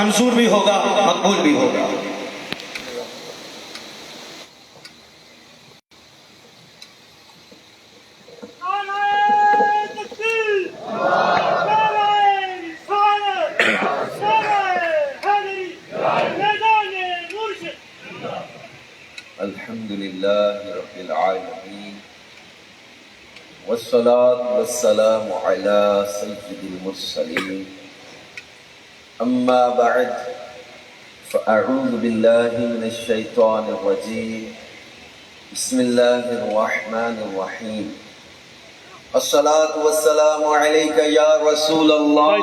منظور بھی ہوگا، مقبول بھی ہوگا۔ الحمدللہ رب العالمین والصلاة والسلام علی سید المرسلین، اما بعد فاعوذ باللہ من الشیطان الرجیم، بسم اللہ الرحمن الرحیم، الصلاة والسلام علیک یا رسول اللہ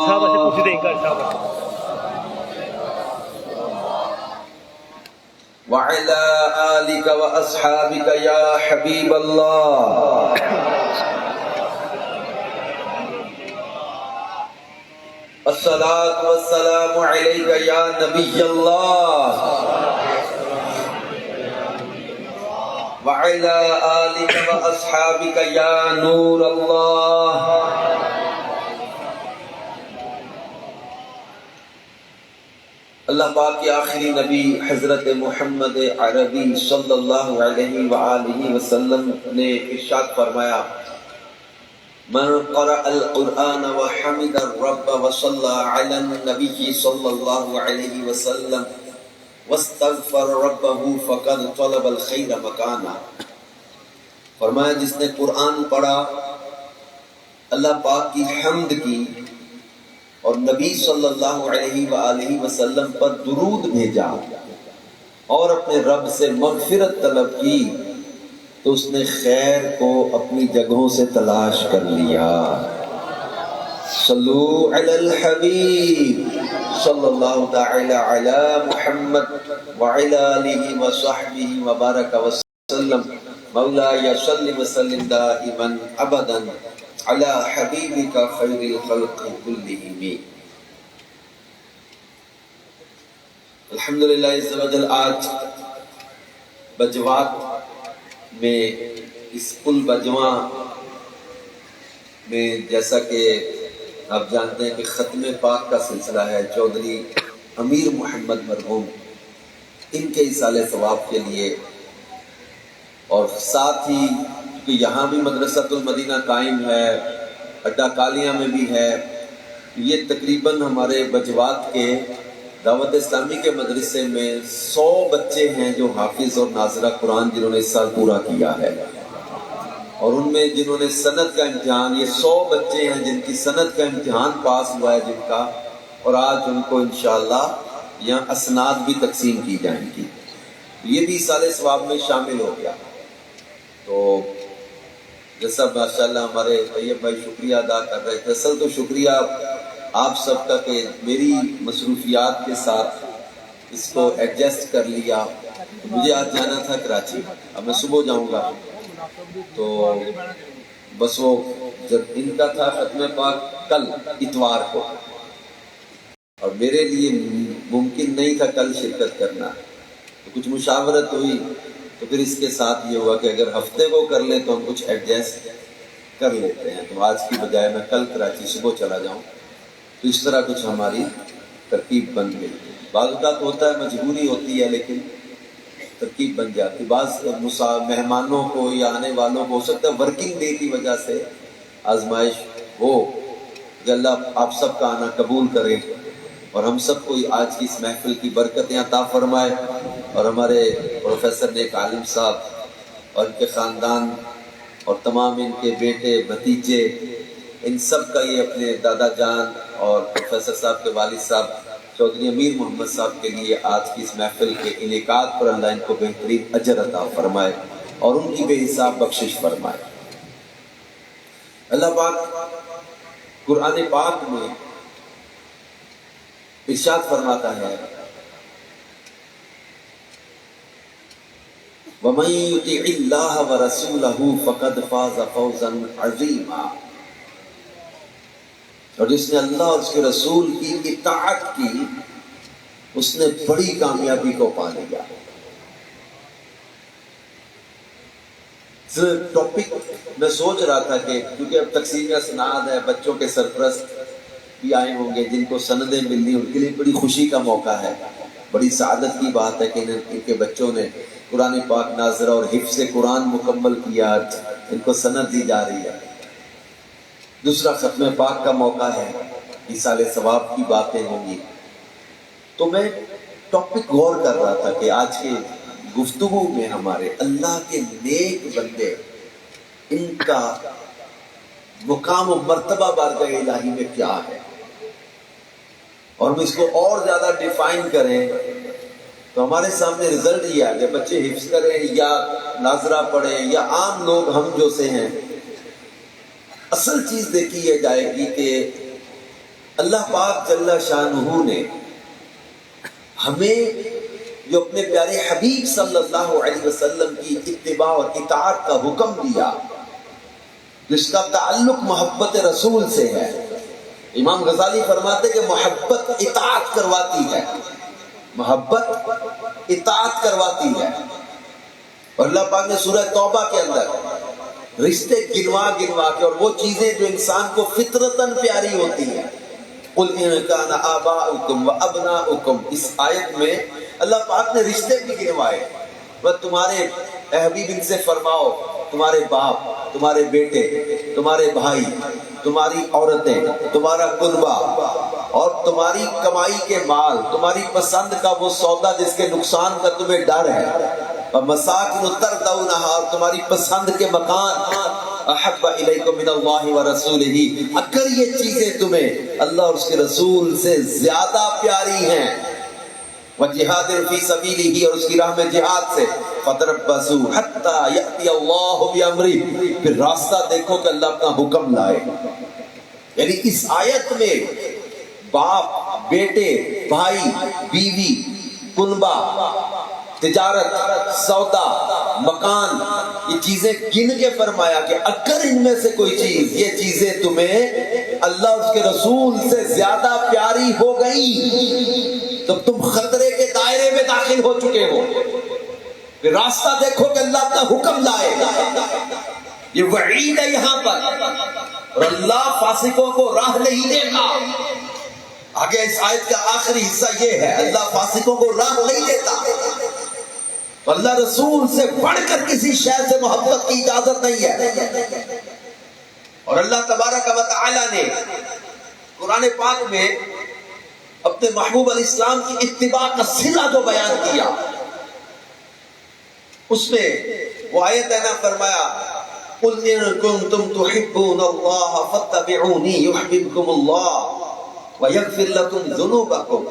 وعلى آلك وأصحابك يا حبيب الله، الصلاة والسلام عليك يا نبي الله، وعلى آلك وأصحابك يا نور الله۔ اللہ پاک کے آخری نبی حضرت محمد عربی صلی اللہ علیہ وآلہ وسلم نے ارشاد فرمایا، من قرأ القرآن وحمد الرب وصلى على النبي صلی اللہ علیہ وسلم واستغفر ربه فقد طلب الخیر مکانا۔ فرمایا جس نے قرآن پڑھا، اللہ پاک کی حمد کی اور نبی صلی اللہ علیہ وآلہ وسلم پر درود بھیجا اور اپنے رب سے مغفرت طلب کی، تو اس نے خیر کو اپنی جگہوں سے تلاش کر لیا۔ صلو علی الحبیب صلی اللہ تعالی علی محمد وعلی آلہ وصحبہ وبارک وسلم، مولایا صلی وسلم دائما ابدا علی حبیبک خیر الخلق کلہم۔ الحمدللہ عز و جل آج بجوات میں اس پل بجواں میں، جیسا کہ آپ جانتے ہیں کہ ختم پاک کا سلسلہ ہے، چودھری امیر محمد مرحوم ان کے ایصال ثواب کے لیے، اور ساتھ ہی کہ یہاں بھی مدرسۃ المدینہ قائم ہے، اڈا کالیاں میں بھی ہے، یہ تقریباً ہمارے بجوات کے دعوت اسلامی کے مدرسے میں 100 بچے ہیں جو حافظ اور ناظرہ قرآن جنہوں نے اس سال پورا کیا ہے، اور ان میں جنہوں نے سند کا امتحان، یہ 100 بچے ہیں جن کی سند کا امتحان پاس ہوا ہے جن کا، اور آج ان کو انشاءاللہ یہاں اسناد بھی تقسیم کی جائیں گی، یہ بھی ایصال ثواب میں شامل ہو گیا۔ تو جیسا ماشاءاللہ ہمارے طیب بھائی شکریہ ادا کر رہے تھے، اصل تو شکریہ آپ سب کا کہ میری مصروفیات کے ساتھ اس کو ایڈجسٹ کر لیا۔ مجھے آج جانا تھا کراچی، اب میں صبح جاؤں گا، تو بس وہ جب ان کا تھا ختم پاک کل اتوار کو، اور میرے لیے ممکن نہیں تھا کل شرکت کرنا، تو کچھ مشاورت ہوئی، تو پھر اس کے ساتھ یہ ہوا کہ اگر ہفتے کو کر لیں تو ہم کچھ ایڈجسٹ کر لیتے ہیں، تو آج کی بجائے میں کل کراچی صبح چلا جاؤں، تو اس طرح کچھ ہماری ترکیب بن گئی۔ بعض اوقات ہوتا ہے مجبوری ہوتی ہے، لیکن ترکیب بن جاتی۔ بعض مہمانوں کو یا آنے والوں کو ہو سکتا ہے ورکنگ ڈے کی وجہ سے آزمائش ہو، کہ اللہ آپ سب کا آنا قبول کرے اور ہم سب کو آج کی اس محفل کی برکتیں عطا فرمائے، اور ہمارے پروفیسر نیک عالم صاحب اور ان کے خاندان اور تمام ان کے بیٹے بھتیجے، ان سب کا یہ اپنے دادا جان اور پروفیسر صاحب کے والد صاحب چودھری امیر محمد صاحب کے لیے آج کی اس محفل کے انعقاد پر اللہ ان کو بہترین اجر عطا فرمائے اور ان کی بے حساب بخشش فرمائے۔ اللہ پاک قرآن پاک میں ارشاد فرماتا ہے، وَمَن يُطِعِ اللَّهَ وَرَسُولَهُ فَقَدْ فَازَ فَوْزًا عَظِيمًا، اور جس نے اللہ اور اس کے رسول کی اطاعت کی اس نے بڑی کامیابی کو پا لیا۔ ٹاپک میں سوچ رہا تھا کہ کیونکہ اب تقسیم اسناد ہے، بچوں کے سرپرست بھی آئے ہوں گے جن کو سندیں ملنی، ان کے لیے بڑی خوشی کا موقع ہے، بڑی سعادت کی بات ہے کہ ان کے بچوں نے قرآن پاک ناظرہ اور حفظ قرآن مکمل کیا، ان کو سند دی جا رہی ہے۔ دوسرا ختم پاک کا موقع ہے، ایصال ثواب کی باتیں ہوں گی۔ تو میں ٹاپک غور کر رہا تھا کہ آج کے گفتگو میں ہمارے اللہ کے نیک بندے، ان کا مقام و مرتبہ بارگاہ الہی میں کیا ہے، اور ہم اس کو اور زیادہ ڈیفائن کریں تو ہمارے سامنے رزلٹ یہ آ گیا، بچے حفظ کریں یا ناظرہ پڑھیں یا عام لوگ ہم جو سے ہیں، اصل چیز دیکھی یہ جائے گی کہ اللہ پاک جل شانہ نے ہمیں جو اپنے پیارے حبیب صلی اللہ علیہ وسلم کی اتباع اور اطاعت کا حکم دیا، جس کا تعلق محبت رسول سے ہے۔ امام غزالی فرماتے کہ محبت اطاعت کرواتی ہے، محبت اطاعت کرواتی ہے۔ اور اللہ پاک نے سورہ توبہ کے اندر رشتے گنوا گنوا کے، اور وہ چیزیں جو انسان کو فطرتاً پیاری ہوتی ہیں، قُلْ إِنْ كَانَ آبَاؤُكُمْ وَأَبْنَاؤُكُمْ، اس آیت میں اللہ پاک نے رشتے بھی گنوائے۔ وہ تمہارے اے حبیب ان سے فرماؤ، تمہارے باپ، تمہارے بیٹے، تمہارے بھائی، تمہاری عورتیں، تمہارا قربہ، اور تمہاری کمائی کے مال، تمہاری پسند کا وہ سودا جس کے نقصان کا تمہیں ڈر ہے، اور مساکن ترضونھا، اور تمہاری پسند کے مکان، احب الیکم من اللہ ورسولہ، اگر یہ چیزیں تمہیں اللہ اور اس کے رسول سے زیادہ پیاری ہیں، وجہاد فی سبیلہ، اور اس کی راہ میں جہاد سے، فتربصوا حتی یأتی اللہ بامرہ، پھر راستہ دیکھو کہ اللہ اپنا حکم لائے۔ یعنی اس آیت میں باپ، بیٹے، بھائی، بیوی، کنبہ، تجارت، سودا، مکان، یہ چیزیں گن کے فرمایا کہ اگر ان میں سے کوئی چیز، یہ چیزیں تمہیں اللہ اور اس کے رسول سے زیادہ پیاری ہو گئی تو تم خطرے کے دائرے میں داخل ہو چکے ہو۔ پھر راستہ دیکھو کہ اللہ اپنا حکم لائے۔ یہ وعید ہے یہاں پر، اور اللہ فاسقوں کو راہ نہیں دے گا۔ آگے اس آیت کا آخری حصہ یہ ہے، اللہ فاسقوں کو راہ نہیں دیتا، اللہ رسول سے بڑھ کر کسی شے سے محبت کی اجازت نہیں ہے۔ اور اللہ تبارک و تعالی نے قرآن پاک میں اپنے محبوب علیہ السلام کی اتباع کا صلہ جو بیان کیا، اس میں وہ آیت ہے نا، فرمایا قُلْ إِن كُنتُمْ تُحِبُّونَ اللَّهَ فَاتَّبِعُونِي يُحْبِبْكُمُ اللَّهُ وَيَغْفِرْ لَكُمْ ذُنُوبَكُمْ۔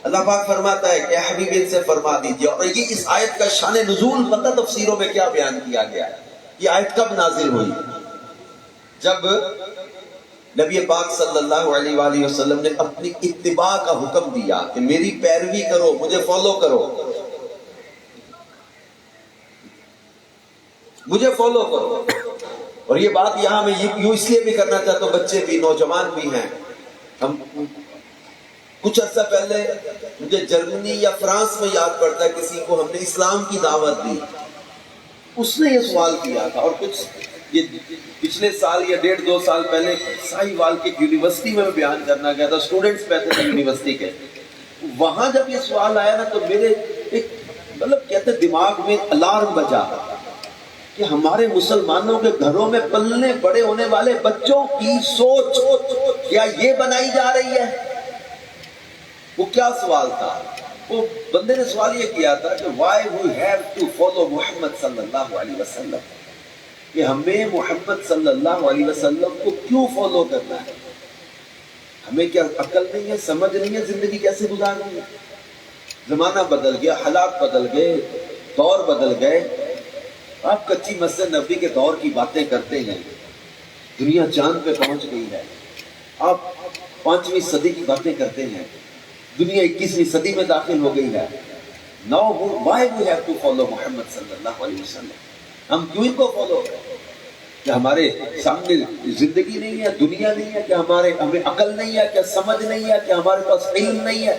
اللہ پاک فرماتا ہے کہ حبیب ان سے فرما دیجیے، اور یہ اس آیت کا شان نزول پتہ تفسیروں میں کیا بیان کیا گیا ہے، یہ آیت کب نازل ہوئی؟ جب نبی پاک صلی اللہ علیہ وآلہ وسلم نے اپنی اتباع کا حکم دیا کہ میری پیروی کرو، مجھے فالو کرو، مجھے فالو کرو۔ اور یہ بات یہاں میں یوں اس لیے بھی کرنا چاہتا ہوں، بچے بھی، نوجوان بھی ہیں۔ ہم کچھ عرصہ پہلے مجھے جرمنی یا فرانس میں یاد پڑتا ہے، کسی کو ہم نے اسلام کی دعوت دی، اس نے یہ سوال کیا تھا، اور کچھ یہ پچھلے سال یا 1.5-2 سال پہلے سائی وال کی یونیورسٹی میں بیان کرنا گیا تھا، اسٹوڈنٹس بیٹھے تھے یونیورسٹی کے، وہاں جب یہ سوال آیا نا تو میرے ایک مطلب کہتے دماغ میں الارم بجا کہ ہمارے مسلمانوں کے گھروں میں پلنے بڑے ہونے والے بچوں کی سوچ کیا یہ بنائی جا رہی ہے۔ وہ کیا سوال تھا؟ وہ بندے نے سوال یہ کیا تھا کہ why we have to follow محمد صلی اللہ علیہ وسلم، کہ ہمیں محمد صلی اللہ علیہ وسلم کو کیوں فالو کرنا ہے؟ ہمیں کیا عقل نہیں ہے، سمجھ نہیں ہے زندگی کیسے گزارنی ہے؟ زمانہ بدل گیا، حالات بدل گئے، دور بدل گئے۔ آپ کچی مسجد نبی کے دور کی باتیں کرتے ہیں، دنیا چاند پہ پہنچ گئی ہے۔ آپ 5ویں صدی کی باتیں کرتے ہیں، دنیا 21ویں صدی میں داخل ہو گئی ہے۔ Now why we have to follow محمد صلی اللہ علیہ وسلم؟ ہم کیوں ان کو فالو کریں؟ کہ ہمارے سامنے زندگی نہیں ہے، دنیا نہیں ہے، کہ ہمیں عقل نہیں ہے، کہ سمجھ نہیں ہے، کہ ہمارے پاس علم نہیں ہے؟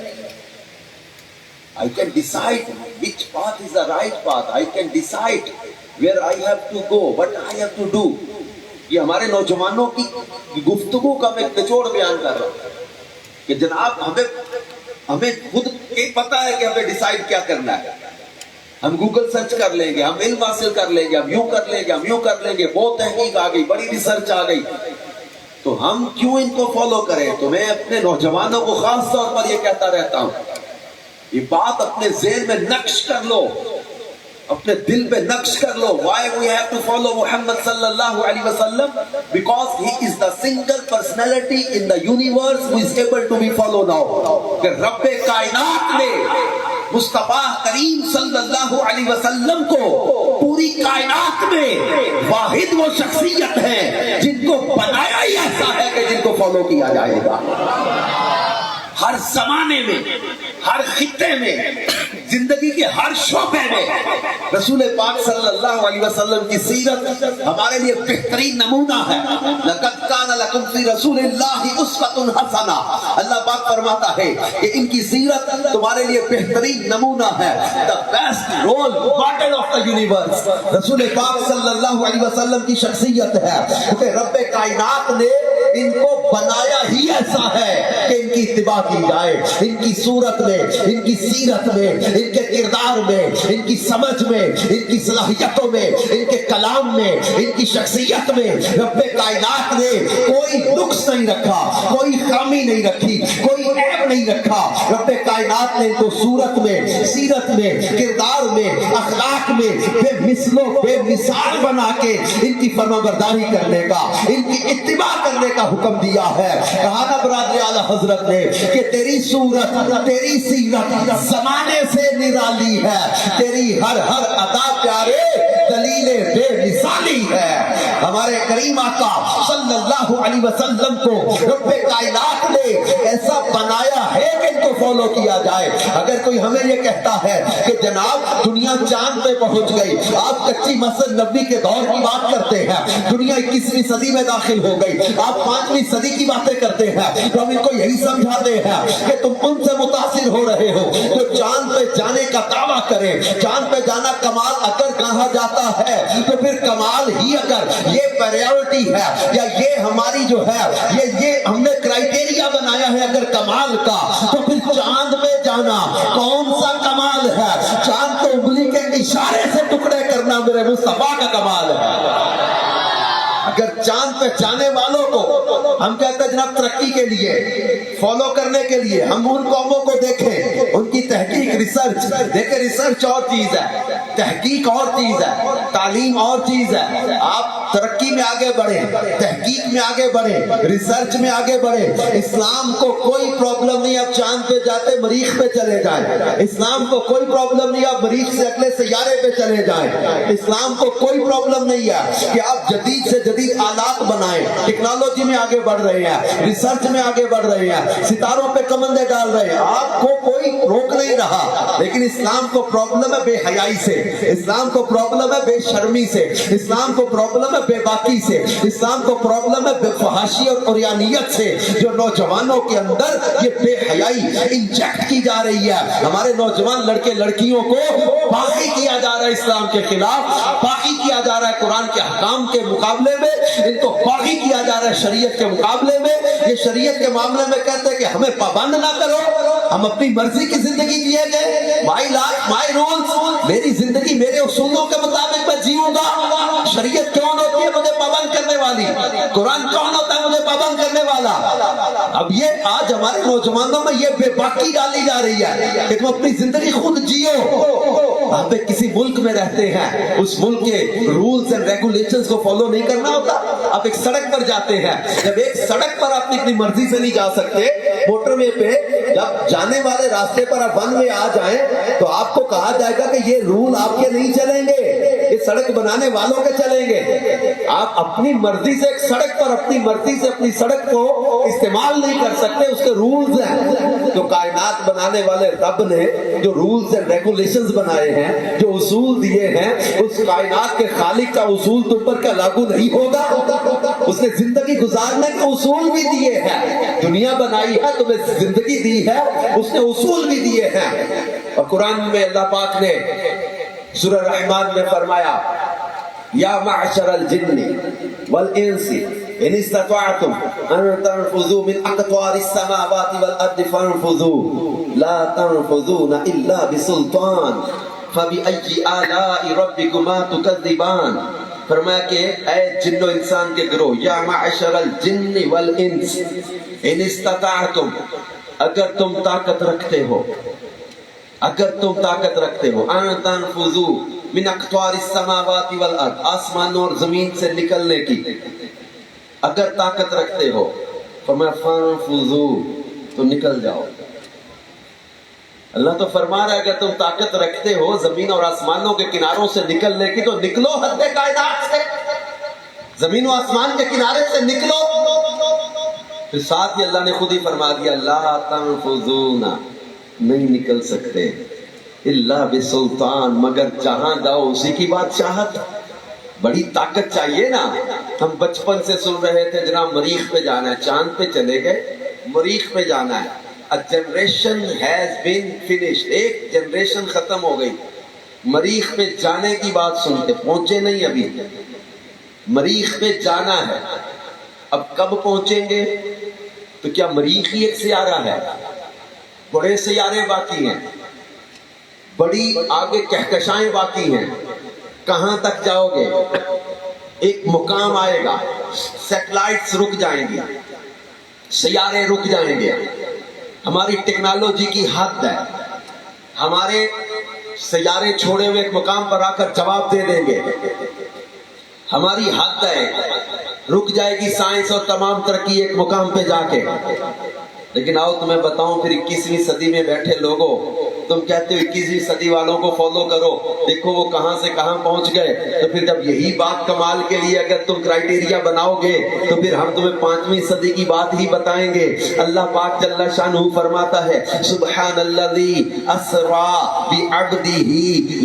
I can decide which path is the right path. I can decide where I have to go, what I have to do. یہ ہمارے نوجوانوں کی گفتگو کا میں نچوڑ بیان کر رہا ہوں۔ کہ جناب ہمیں خود پتا ہے کہ ہمیں ڈیسائیڈ کیا کرنا ہے. ہم گوگل سرچ کر لیں گے, ہم علم حاصل کر لیں گے, ہم یوں کر لیں گے, ہم یوں کر لیں گے, بہت تحقیق آ گئی, بڑی ریسرچ آ گئی, تو ہم کیوں ان کو فالو کریں؟ تو میں اپنے نوجوانوں کو خاص طور پر یہ کہتا رہتا ہوں, یہ بات اپنے ذہن میں نقش کر لو, اپنے دل پہ نقش کر لو. Why we have to follow Muhammad sallallahu alaihi wasallam? Because he is the single personality in the universe who is able to be followed now. کہ رب کائنات نے مصطفیٰ کریم صلی اللہ علیہ وسلم کو پوری کائنات میں واحد وہ شخصیت ہے جن کو بنایا ہی ایسا ہے کہ جن کو فالو کیا جائے گا. ہر زمانے میں, ہر خطے میں, زندگی کے ہر شعبے میں رسول پاک صلی اللہ علیہ وسلم کی سیرت ہمارے لیے بہترین نمونہ ہے. لقد کان لکم فی رسول اللہ اسوۃ حسنہ, اللہ پاک فرماتا ہے کہ ان کی سیرت تمہارے لیے بہترین نمونہ ہے. the best role model of the universe رسول پاک صلی اللہ علیہ وسلم کی شخصیت ہے, کیونکہ رب کائنات نے ان کو بنایا ہی ایسا ہے کہ ان کی اتباع کی جائے. ان کی صورت میں, ان کی سیرت میں, ان کے کردار میں, ان کی سمجھ میں, ان کی صلاحیتوں میں, ان کے کلام میں, ان کی شخصیت میں رب کائنات نے کوئی نقص نہیں رکھا, کوئی خامی نہیں رکھی, کوئی عیب نہیں رکھا. رب کائنات نے ان کو صورت میں, سیرت میں, کردار میں, اخلاق میں بے مثل و بے مثال بنا کے ان کی فرمانبرداری کرنے کا, ان کی اتباع کرنے کا حکم دیا ہے. کہا نا برادر اعلیٰ حضرت نے کہ تیری صورت, تیری سیرت زمانے سے نرالی ہے, تیری ہر ادا پیارے دلیل بے مثالی ہے. ہمارے کریم آقا صلی اللہ علیہ وسلم کو رب کائنات نے ایسا بنایا ہے کہ ان کو فالو کیا جائے. اگر کوئی ہمیں یہ کہتا ہے کہ جناب دنیا چاند پہ پہنچ گئی, آپ کچی مسجد نبی کے دور کی بات کرتے ہیں, دنیا 21ویں صدی میں داخل ہو گئی, آپ 5ویں صدی کی باتیں کرتے ہیں, تو ہم ان کو یہی سمجھاتے ہیں کہ تم ان سے متاثر ہو رہے ہو جو چاند پہ جانے کا دعویٰ کرے. چاند پہ جانا کمال اگر کہا جاتا ہے تو پھر کمال ہی اگر یہ پریورٹی ہے یا یہ ہماری جو ہے یہ ہم نے کرائیٹیریا بنایا ہے اگر کمال کا, تو پھر چاند پہ جانا کون سا کمال ہے؟ چاند کو انگلی کے اشارے سے ٹکڑے کرنا میرے مصطفیٰ کا کمال ہے. اگر چاند پہ جانے والوں کو ہم کہتے ہیں جناب ترقی کے لیے, فالو کرنے کے لیے, ہم ان قوموں کو دیکھیں, ان کی تحقیق, ریسرچ دیکھیں. ریسرچ اور چیز ہے, تحقیق اور چیز ہے, تعلیم اور چیز ہے. آپ ترقی میں آگے بڑھیں, تحقیق میں آگے بڑھیں, ریسرچ میں آگے بڑھیں. اسلام کو کوئی پرابلم نہیں آپ چاند پہ جاتے مریخ پہ چلے جائیں. اسلام کو کوئی پرابلم نہیں آپ مریخ سے اگلے سیارے پہ چلے جائیں. اسلام کو کوئی پرابلم نہیں ہے کہ آپ جدید سے جدید آلات بنائیں. ٹیکنالوجی میں آگے بڑھ رہے ہیں, ریسرچ میں آگے بڑھ رہے ہیں, ستاروں پہ کمندے ڈال رہے ہیں, آپ کو کوئی روک نہیں رہا. لیکن اسلام کو پرابلم ہے بے حیائی سے, اسلام کو پرابلم ہے بے شرمی سے, اسلام کو پرابلم ہے بے باکی سے, اسلام کو پرابلم ہے بے فحاشی اور عریانیت سے. جو نوجوانوں کے اندر یہ بے حیائی انجیکٹ کی جا رہی ہے, ہمارے نوجوان لڑکے لڑکیوں کو باغی کیا جا رہا ہے اسلام کے خلاف, باغی کیا جا رہا ہے قرآن کے احکام کے مقابلے میں, ان کو باغی کیا جا رہا ہے شریعت کے مقابلے میں. یہ شریعت کے معاملے میں کہتے ہیں کہ ہمیں پابند نہ کرو, ہم اپنی مرضی کی زندگی جیے گے, مائی لائف مائی رولز, میری زندگی میرے اصولوں کے مطابق میں جیوں گا. شریعت کون ہوتی ہے مجھے پابند کرنے والی؟ قرآن کون ہوتا ہے مجھے پابند کرنے والا؟ اب یہ آج ہمارے نوجوانوں میں یہ بے باکی ڈالی جا رہی ہے کہ تم اپنی زندگی خود جیو. آپ کسی ملک میں رہتے ہیں, اس ملک کے رولز اینڈ ریگولیشنز کو فالو نہیں کرنا ہوتا. آپ ایک سڑک پر جاتے ہیں, جب ایک سڑک پر آپ اپنی مرضی سے نہیں جا سکتے, موٹر وے پہ جب جانے والے راستے پر آپ ون وے آ جائیں تو آپ کو کہا جائے گا کہ یہ رول آپ کے نہیں چلیں گے, یہ سڑک بنانے والوں کے چلیں گے. آپ اپنی مرضی سے ایک سڑک پر اپنی مرضی سے اپنی سڑک کو استعمال نہیں کر سکتے, اس کے رولز ہیں. جو کائنات بنانے والے رب نے جو رولز اینڈ ریگولیشنز بنائے ہیں, جو اصول دیے ہیں, اس کائنات کے خالق کا اصول تم پر کیا لاگو نہیں ہوگا؟ اس نے زندگی گزارنے کے اصول بھی دیے ہیں. دنیا بنائی ہے, تمہیں زندگی دی ہے, اس نے اصول بھی دیے ہیں. اور قرآن میں اللہ پاک نے سورہ رحمان میں فرمایا یا معشر الجن والانس ان استطعتم ان تنفذوا من اقطار السماوات والارض فانفذوا لا تنفذون الا بسلطان فبأي آلاء ربكما تكذبان. فرمایا کہ اے جن و انسان کے گروہ، یا معشر الجن والانس ان استطعتم، اگر تم طاقت رکھتے ہو، اگر تم طاقت رکھتے ہو، ان تنفذوا من اقطار السماوات والارض، آسمانوں اور زمین سے نکلنے کی اگر طاقت رکھتے ہو، فرمایا فانفذوا، تو نکل جاؤ. اللہ تو فرما رہا ہے اگر تم طاقت رکھتے ہو زمین اور آسمانوں کے کناروں سے نکلنے کی تو نکلو حد کائنات سے، زمین و آسمان کے کنارے سے نکلو. پھر ساتھ ہی اللہ نے خود ہی فرما دیا لا تنفذون، نہیں نکل سکتے الا بسلطان، مگر جہاں جاؤ اسی کی بادشاہت. بڑی طاقت چاہیے نا. ہم بچپن سے سن رہے تھے جناب مریخ پہ جانا ہے، چاند پہ چلے گئے، مریخ پہ جانا ہے. A generation has been finished، ایک جنریشن ختم ہو گئی. مریخ پہ جانے کی بات سنتے، پہنچے نہیں ابھی، مریخ پہ جانا ہے. اب کب پہنچیں گے؟ تو کیا مریخ ہی ایک سیارہ ہے؟ بڑے سیارے باقی ہیں، بڑی آگے کہکشائیں باقی ہیں. کہاں تک جاؤ گے؟ ایک مقام آئے گا، سیٹلائٹس رک جائیں گی، سیارے رک جائیں گے. ہماری ٹیکنالوجی کی حد ہے، ہمارے سیارے چھوڑے ہوئے ایک مقام پر آ کر جواب دے دیں گے. ہماری حد ہے، رک جائے گی سائنس اور تمام ترقی ایک مقام پہ جا کے. لیکن آؤ تمہیں بتاؤں، پھر 21ویں صدی میں بیٹھے لوگوں، تم کہتے ہو 21ویں صدی والوں کو فالو کرو، دیکھو وہ کہاں سے کہاں پہنچ گئے. تو پھر جب یہی بات کمال کے لیے اگر تم کرائیٹیریا بناؤ گے تو پھر ہم تمہیں 5ویں صدی کی بات ہی بتائیں گے. اللہ پاک جل شانہ فرماتا ہے سبحان الذی اسرا بعبدہ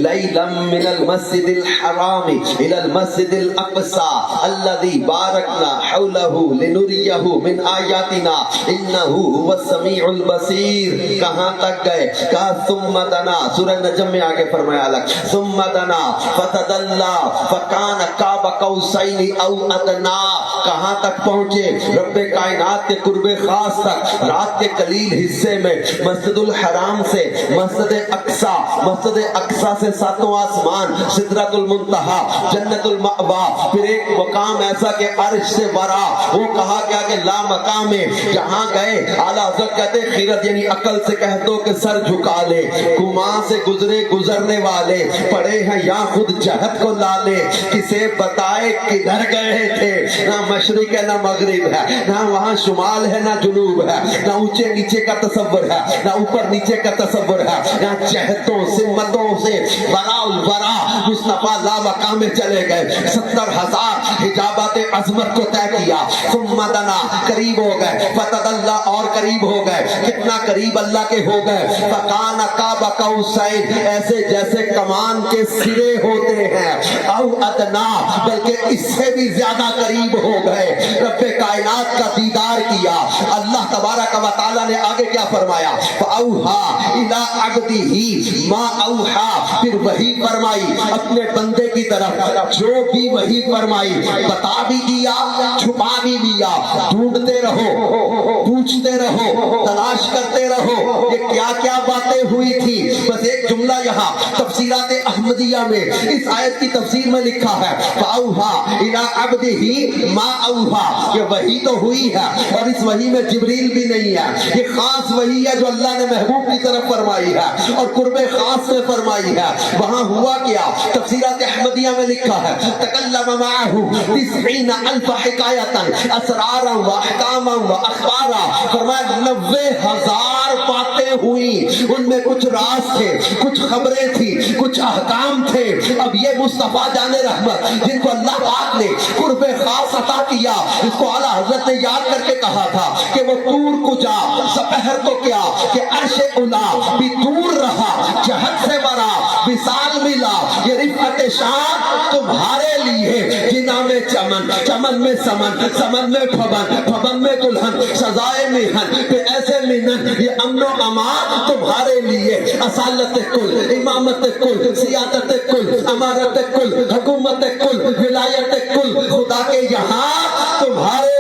لیلا من المسجد الحرام الی المسجد الاقصی الذی بارکنا حولہ لنریہ من آیاتنا انہ هو السمیع البصیر. کہاں تک گئے؟ کہا ثم دنا، سورہ نجم میں آگے فرمایا الگ، ثم دنا فتدلا فکان قاب قوسین او ادنا. کہاں تک پہنچے؟ رب کائنات کے قرب خاص تک. رات کے قلیل حصے میں مسجد الحرام سے مسجد اقصی، مسجد اقصی سے ساتوں آسمان، سدرۃ المنتہا، جنت المأوا، پھر ایک مقام ایسا کہ عرش سے ورا، وہ کہا گیا کہ لا مقام ہے. جہاں گئے اعلیٰ حضرت کہتے خیرت یعنی عقل سے کہہ دو کہ سر جھکا لے. گمان سے گزرے گزرنے والے پڑے ہیں یا خود جہت کو لا لے. کسے بتائے کدھر گئے تھے؟ نہ مشرق ہے نہ مغرب ہے، نہ وہاں شمال ہے نہ جنوب ہے، نہ اونچے نیچے کا تصور ہے نہ اوپر نیچے کا تصور ہے. نہ جہتوں سمتوں سے برا البرا مصطفیٰ لا مقام میں چلے گئے. 70,000 حجابات عظمت کو طے کیا. ثم دنا، قریب ہو گئے. فتدلا، اور قریب ہو گئے. کتنا قریب اللہ کے ہو گئے؟ فکان قاب قوسین، ایسے جیسے کمان کے سرے ہوتے ہیں، او ادنا، بلکہ اس سے بھی زیادہ قریب ہو گئے. رب کائنات کا دیدار کیا. اللہ تبارک و تعالی نے آگے کیا فرمایا؟ فاوحا الی عبدہ ما اوحا، پھر وحی فرمائی اپنے بندے کی طرف جو بھی وحی فرمائی. بتا بھی دیا، چھپا بھی دیا. ڈھونڈتے رہو، پوچھتے رہو، تلاش کرتے رہو یہ کیا کیا باتیں ہوئی تھی. بس ایک جملہ یہاں تفسیرات احمدیہ میں اس آیت کی تفسیر میں لکھا ہے فاوحا الی عبدہ ما اوحا. یہ وحی تو ہوئی ہے اور اس وحی میں جبریل بھی نہیں ہے. یہ خاص وحی ہے جو اللہ نے محبوب کی طرف فرمائی ہے اور قرب خاص میں فرمائی ہے. وہاں ہوا کیا؟ تفسیرات احمدیہ میں لکھا ہے تکلم معه 90,000 حکایتا اسرارا و احکاما و اخبارا. فرمایا 90,000 باتیں ہوئی، ان میں کچھ راز تھے، کچھ خبریں تھی، کچھ احکام تھے. اب یہ مصطفیٰ جان رحمت جن کو اللہ پاک نے قرب خاص عطا کیا، اس کو اعلیٰ حضرت نے یاد کر کے کہا تھا کہ وہ طور کو جا، سپہر کو کیا کہ عرش اولا بھی دور رہا، جہت سے برا وصال ملا. یہ رفعت شان تمہارے لیے جنا میں چمن، چمن میں سمن، سمن میں پھبن، پھبن میں دلہن، سزائے مہن پہ ایسے مہن. یہ امن و امان تمہارے لیے، اصالت کل، امامت کل، سیادت کل، امارت کل، حکومت کل، ولایت کل، خدا کے یہاں تمہارے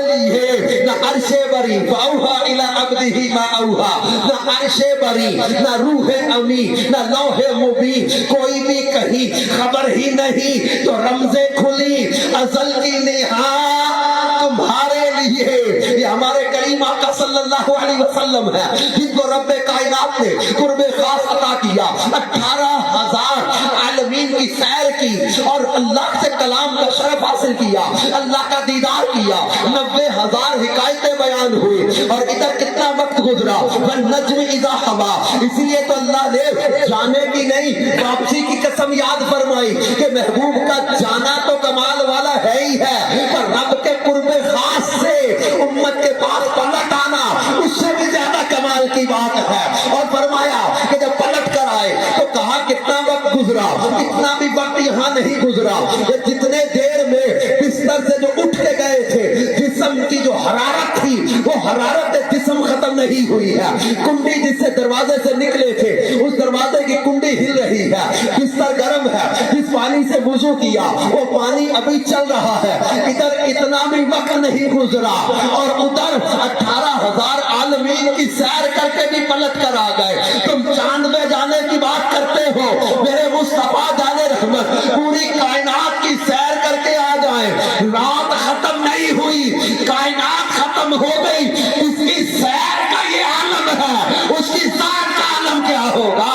بری فاوحا الی عبدہ ما اوحا، نہ عرش بری، نہ روح امی، نہ لوح مبین، کوئی بھی کہیں خبر ہی نہیں، تو رمزیں کھلی ازل کی نہا تمہارے لیے۔ یہ ہمارے کریم آقا صلی اللہ علیہ وسلم ہے جن کو رب کائنات نے قرب خاص عطا کیا، 18,000 عالمین کی سیر کی اور اللہ سے کلام کا شرف حاصل کیا، اللہ کا دیدار کیا، 90,000 حکایتیں بیان ہوئی، اور ادھر کتنا وقت گزرا، والنجم اذا ہوا۔ اسی لیے تو اللہ نے جانے کی نہیں واپسی کی قسم یاد فرمائی کہ محبوب کا جانا تو کمال والا ہے ہی ہے، پر رب کے قرب خاص سے امت کے پاس پلٹ آنا اس سے بھی زیادہ کمال کی بات ہے۔ اور فرمایا کہ جب پلٹ کر آئے تو کہا کتنا وقت گزرا، اتنا بھی وقت یہاں نہیں گزرا، یہ جتنے دیر میں بستر سے جو اٹھ کے گئے تھے، جسم کی جو حرارت تھی وہ حرارت جسم ختم نہیں ہوئی ہے، کنڈی جس سے دروازے سے نکلے تھے اس دروازے کی کنڈی ہل رہی ہے، بستر گرم ہے، جس پانی سے وضو کیا وہ پانی ابھی چل رہا ہے، ادھر اتنا بھی وقت نہیں گزرا، اور ادھر 18,000 عالمین کی سیر کر کے بھی پلٹ کر آ گئے۔ تم چاند میں جانے کی بات کرتے ہو، میرے مصطفیٰ جانے رحمت پوری کائنات کی سیر کر کے آ جائیں، رات ختم نہیں ہوئی، کائنات ختم ہو گئی، اس کی سیر کا یہ عالم ہے، اس کی ذات کا عالم کیا ہوگا؟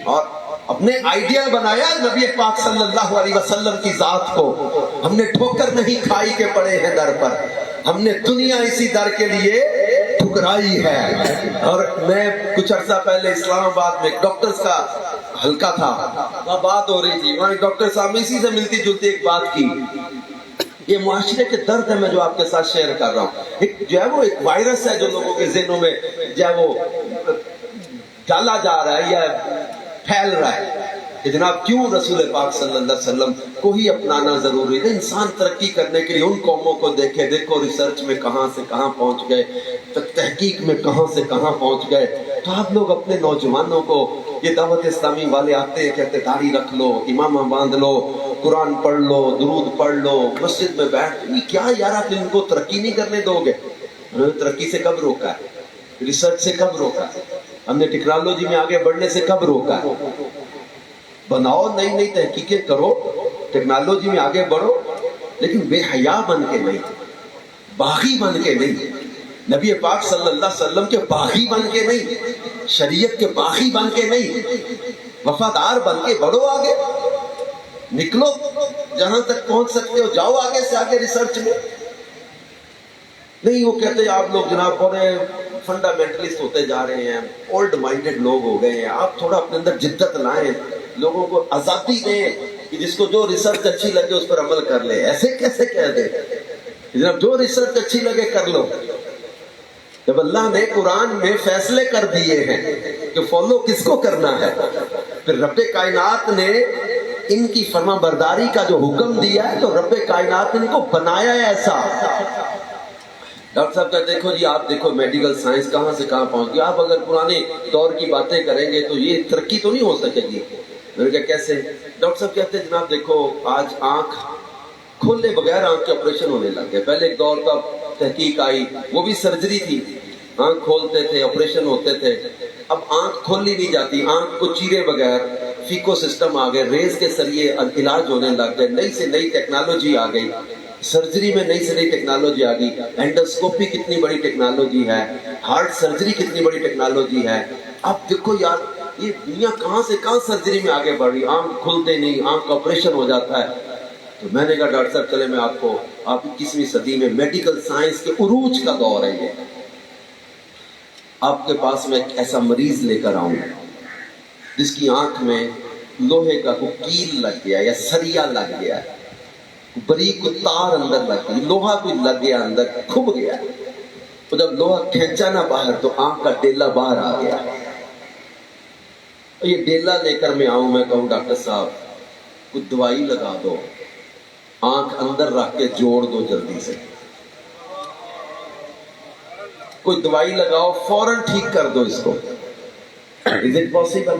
اور اپنے آئیڈیل بنایا نبی پاک صلی اللہ علیہ وسلم کی ذات کو، ہم نے ٹھوکر نہیں کھائی کے پڑے ہیں در پر، ہم نے دنیا اسی در کے لیے ٹھکرائی ہے۔ اور میں کچھ عرصہ پہلے اسلام آباد میں ایک ڈاکٹرز کا حلقہ تھا، وہاں بات ہو رہی تھی، وہاں ڈاکٹر صاحب نے اسی سے ملتی جلتی ایک بات کی، یہ معاشرے کے درد ہے میں جو آپ کے ساتھ شیئر کر رہا ہوں، ایک جو ہے وہ ایک وائرس ہے جو لوگوں کے ذہنوں میں جو ہے وہ ڈالا جا رہا ہے یا پھیل رہا ہے کہ جناب کیوں رسول پاک صلی اللہ علیہ وسلم کو ہی اپنانا ضروری ہے۔ انسان ترقی کرنے کے لیے ان قوموں کو دیکھے، دیکھو ریسرچ میں کہاں سے کہاں پہنچ گئے، تحقیق میں کہاں سے کہاں پہنچ گئے، تو آپ لوگ اپنے نوجوانوں کو یہ دعوت اسلامی والے آتے ہیں کہتے داڑھی رکھ لو، امامہ باندھ لو، قرآن پڑھ لو، درود پڑھ لو، مسجد میں بیٹھ، یہ کیا یار آپ ان کو ترقی نہیں کرنے دو گے؟ انہوں نے ترقی سے کب روکا ہے؟ ریسرچ سے کب روکا ہے؟ ہم نے ٹیکنالوجی میں آگے بڑھنے سے کب روکا ہے؟ بناؤ، نئی نئی تحقیقیں کرو، ٹیکنالوجی میں آگے بڑھو، لیکن بے حیا بن کے نہیں، باغی بن کے نہیں، نبی پاک صلی اللہ علیہ وسلم کے باغی بن کے نہیں، شریعت کے باغی بن کے نہیں، وفادار بن کے بڑھو، آگے نکلو، جہاں تک پہنچ سکتے ہو جاؤ آگے سے آگے ریسرچ میں۔ نہیں وہ کہتے ہیں آپ لوگ جناب بڑے فنڈامنٹلسٹ ہوتے جا رہے ہیں، اولڈ مائنڈڈ لوگ ہو گئے ہیں، آپ تھوڑا اپنے اندر جدت لائیں، لوگوں کو آزادی دیں کہ جس کو جو ریسرچ اچھی لگے اس پر عمل کر لے۔ ایسے کیسے کہہ دیں جناب جو ریسرچ اچھی لگے کر لو، جب اللہ نے قرآن میں فیصلے کر دیے ہیں کہ فالو کس کو کرنا ہے، پھر رب کائنات نے ان کی فرما برداری کا جو حکم دیا ہے تو رب کائنات نے ان کو بنایا ہے ایسا۔ ڈاکٹر صاحب کہتے دیکھو جی آپ دیکھو میڈیکل سائنس کہاں سے کہاں پہنچ گیا، آپ اگر پرانے دور کی باتیں کریں گے تو یہ ترقی تو نہیں ہو سکے گی۔ میں نے کہا کیسے؟ ڈاکٹر صاحب کہتے ہیں جناب دیکھو آج آنکھ کھولے بغیر آنکھ کے آپریشن ہونے لگ گئے، پہلے ایک دور کا تحقیق آئی وہ بھی سرجری تھی، آنکھ کھولتے تھے آپریشن ہوتے تھے، اب آنکھ کھولی نہیں جاتی، آنکھ کو چیرے بغیر فیکو سسٹم آ گئے، ریز کے ذریعے علاج ہونے لگ گئے، نئی سے نئی ٹیکنالوجی آ گئی، سرجری میں نئی سے نئی ٹیکنالوجی آ گئی، اینڈوسکوپی کتنی بڑی ٹیکنالوجی ہے، ہارٹ سرجری کتنی بڑی ٹیکنالوجی ہے۔ اب دیکھو یار یہ دنیا کہاں سے کہاں سرجری میں آگے بڑھ رہی، آنکھ کھلتے نہیں، آنکھ کا آپریشن ہو جاتا ہے۔ تو میں نے کہا ڈاکٹر صاحب چلے میں آپ کو آپ 21ویں صدی میں میڈیکل سائنس کے عروج کا دور ہے، یہ آپ کے پاس میں ایک ایسا مریض لے کر آؤں جس کی آنکھ میں لوہے کا کوئی کیل لگ گیا یا سریا لگ گیا، بریک تار اندر لگ گئی، لوہا کوئی لگ گیا اندر کھب گیا، تو جب لوہا کھینچا نہ باہر تو آنکھ کا ڈیلا باہر آ گیا۔ یہ ڈیلا لے کر میں آؤں، میں کہوں ڈاکٹر صاحب کچھ دوائی لگا دو، آنکھ اندر رکھ کے جوڑ دو جلدی سے، کوئی دوائی لگاؤ فوراً ٹھیک کر دو اس کو۔ Is it possible?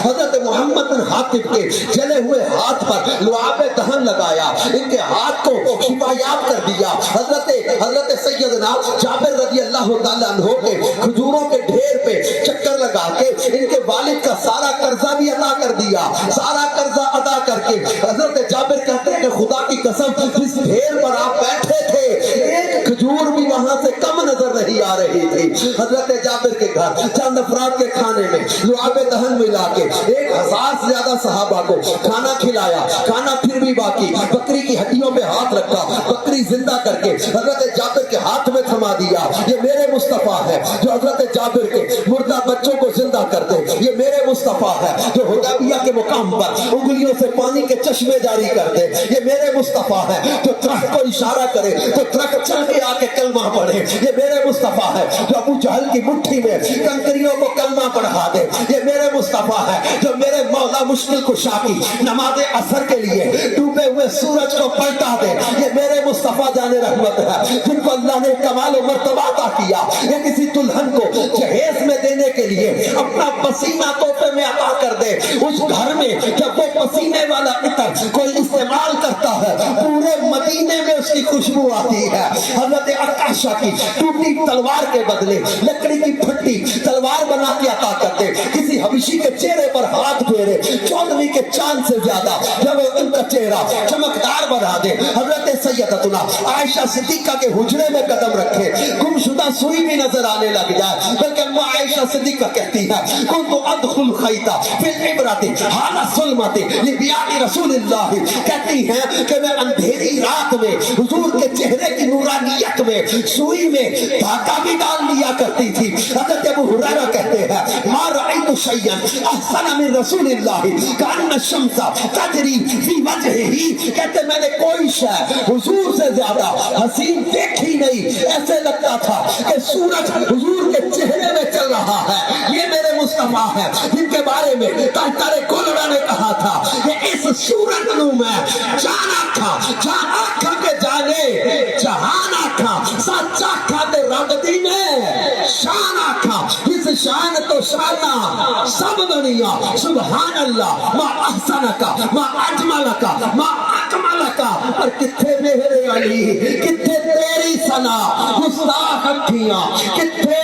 حضرت محمد بن حاتب کے جلے ہوئے ہاتھ پر لعاب دہن لگایا, ان کے ہاتھ کو شفایاب کر دیا. حضرت سیدنا جابر رضی اللہ تعالیٰ عنہ کے کھجوروں کے ڈھیر پہ چکر لگا کے ان کے والد کا سارا قرضہ بھی ادا کر دیا. سارا قرضہ ادا کر کے حضرت جابر کہتے ہیں کہ خدا کی قسم جس ڈھیر پر آپ بیٹھے تھے ایک کھجور بھی وہاں سے کم نظر نہیں آ رہی تھی. حضرت جابر کے گھر چند افراد کے کھانے میں لعاب دہن ملا کے 1000 سے زیادہ صحابہ کو کھانا کھلایا. کھانا پھر بھی باقی. بکری کی ہڈیوں پہ ہاتھ رکھا, بکری زندہ کر کے حضرت جابر کے ہاتھ میں تھما دیا. یہ میرے مصطفیٰ ہے جو حضرت جابر کے مردہ بچوں کو زندہ کر دے. یہ میرے مصطفیٰ ہے جو حدیبیہ کے مقام پر انگلیوں سے پانی کے چشمے جاری کر دے. یہ میرے مصطفیٰ ہے جو درخت کو اشارہ کرے تو درخت چل کے آ کے کلمہ پڑھے. یہ میرے مصطفیٰ ہے جو ابو جہل کی مٹھی میں کنکریوں کو کلمہ پڑھا دے. یہ میرے مصطفیٰ ہے جو میرے مولا مشکل کشا کی نماز عصر کے لیے ڈوبے ہوئے سورج کو پلٹا دے. یہ میرے مصطفیٰ جان رحمت ہے جن کو اللہ نے کمال و مرتبہ عطا کیا. یہ کسی دلہن کو جہیز میں دینے کے لیے اپنا پسینہ تحفے میں عطا کر دے. اس گھر میں جب وہ پسینے والا عطر کوئی استعمال کرتا ہے پورے مدینے میں اس کی خوشبو آتی ہے. حضرت عکاشہ کی ٹوٹی تلوار کے بدلے لکڑی کی پھٹی تلوار بنا کے عطا کر دے. کسی حبشی کے چہرے پر ہاتھ پھیرے چودھویں کے چاند سے زیادہ جب ان کا چہرہ چمکدار بنا دے. حضرت سیدتنا عائشہ صدیقہ کے حجرے میں قدم رکھے گمشدہ سوئی بھی نظر آنے لگ جائے. بلکہ وہ عائشہ صدیقہ کہتی ہے کنت ادخل خیطہ فی العبرۃ حال ظلمۃ لبیاء رسول اللہ. کہتی ہیں کہ میں اندھیری رات میں حضور کے چہرے کی نورانیت میں سوئی میں دھاگا بھی ڈال لیا کرتی تھی. حضرت ابو ہریرہ کہتے ہیں ما رأیت شیئا احسن من رسول اللہ کأن الشمس تجری فی وجہہ. کہتے میں نے کوئی شے حضور سے زیادہ حسین دیکھی نہیں. ایسے لگتا تھا کہ سورج حضور کے چہرے میں چل رہا ہے. یہ میرے مصطفیٰ ہے جن کے بارے میں تاہتر کلرہ نے کہا تھا کہ اس سورج نو میں جانا تھا جہاں آکھا کے جانے جہان آکھا سچا کھاتے رب دی میں شان آکھا. اس شان تو شانہ سب دنیا سبحان اللہ ما احسنکا ما اجملکا ما اکملکا. اور کتھے میرے علی کتھے تیری ثنا گستاخ اکھیاں کتھے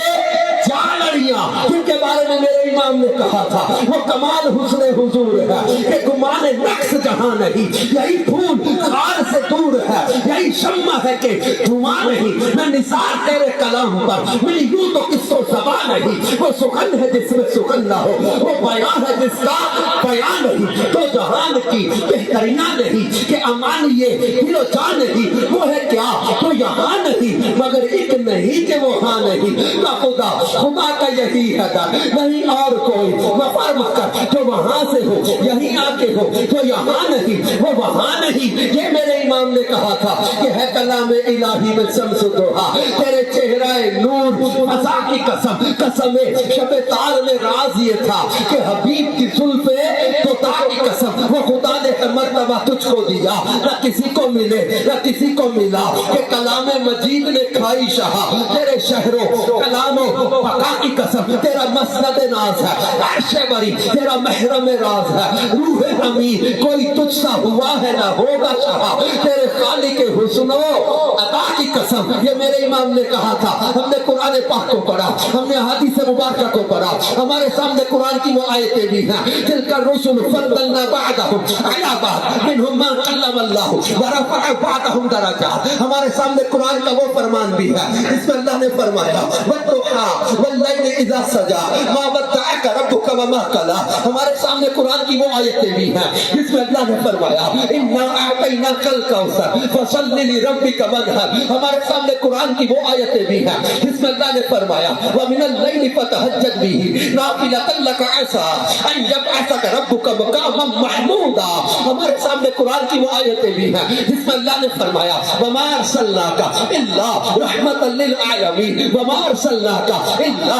جانڑیاں جن کے بارے میں میرے امام نے کہا تھا وہ کمال حسن حضور ہے کہ گمان نقص جہاں نہیں. یہی پھول خار سے دور ہے یہی شمع ہے کہ دھواں نہیں. میں نثار تیرے کلام پر میری یوں تو کس کو زبان نہیں. وہ سخن ہے جس میں سخن نہ ہو وہ بیان ہے جس کا بیان نہیں. تو جہان کی بہترینہ نہیں کہ امان یہ دل و جان نہیں. وہ ہے کیا تو یہاں نہیں مگر ایک نہیں کہ وہ ہاں نہیں. کا خدا کا یہی ہے در نہیں اور کوئی. وفرم کر جو وہاں سے ہو یہی آ کے ہو تو یہاں نہیں وہ وہاں نہیں. یہ میرے امام نے کہا تھا کہ ہے کلام الہی میں شمس دوحا تیرے چہرہ نور فضا کی قسم قسم شب تار میں راز یہ تھا کہ حبیب کی زلفیں توتا کی قسم وہ خدا نے مرتبہ تجھ کو دیا نہ کسی کو ملے نہ کسی کو ملا. کہ کلام مجید نے کھائی شہا تیرے شہروں کلاموں بقا کی قسم تیرا مسند ناز ہے. عرش بری تیرا محرم راز ہے. روح امین کوئی تجھ سا ہوا ہے نہ ہوگا شہا تیرے خالق حسن و عطا کی قسم. یہ میرے امام نے کہا تھا. ہم نے قرآن پاک کو پڑھا ہم نے حدیث مبارکہ کو پڑھا. ہمارے سامنے قرآن کی وہ آیتیں بھی ہیں تلک الرسل فضلنا بعضهم علی بعض منهم من کلم اللہ ورفع بعضهم درجات. ہمارے سامنے قرآن کا وہ فرمان بھی ہے جس میں اللہ نے فرمایا والضحى واللیل اذا سجا ما ودعک ربک وما قلی. ہمارے سامنے قرآن کی وہ آیتیں بھی ہیں جس میں اللہ نے فرمایا انا اعطیناک الکوثر فصل لربک وانحر. ہمارے سامنے قرآن کی وہ آیتیں بھی ہیں جس میں اللہ نے فرمایا ومن اللیل فتہجد بہ نافلۃ لک عسى ان یبعثک ربک مقاما محمودا. ہمارے سامنے قرآن کی وہ آیتیں بھی ہیں جس میں اللہ نے فرمایا وما ارسلناک الا رحمۃ للعالمین وما ارسلناک الا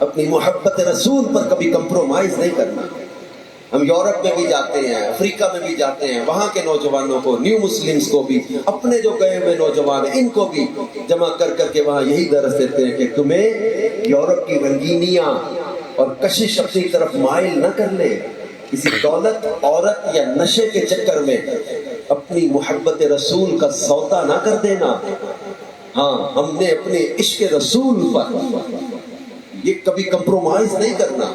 اپنی محبت رسول پر کبھی کمپرومائز نہیں کرنا. ہم یورپ میں بھی جاتے ہیں, افریقہ میں بھی جاتے ہیں, وہاں کے نوجوانوں کو, نیو مسلمز کو بھی, اپنے جو گئے ہوئے نوجوان ہیں ان کو بھی جمع کر کر کے وہاں یہی درس دیتے ہیں کہ تمہیں یورپ کی رنگینیاں اور کشش اپنی طرف مائل نہ کر لے. کسی دولت, عورت یا نشے کے چکر میں اپنی محبت رسول کا سودا نہ کر دینا. ہاں, ہم نے اپنے عشق رسول پر یہ کبھی کمپرومائز نہیں کرنا.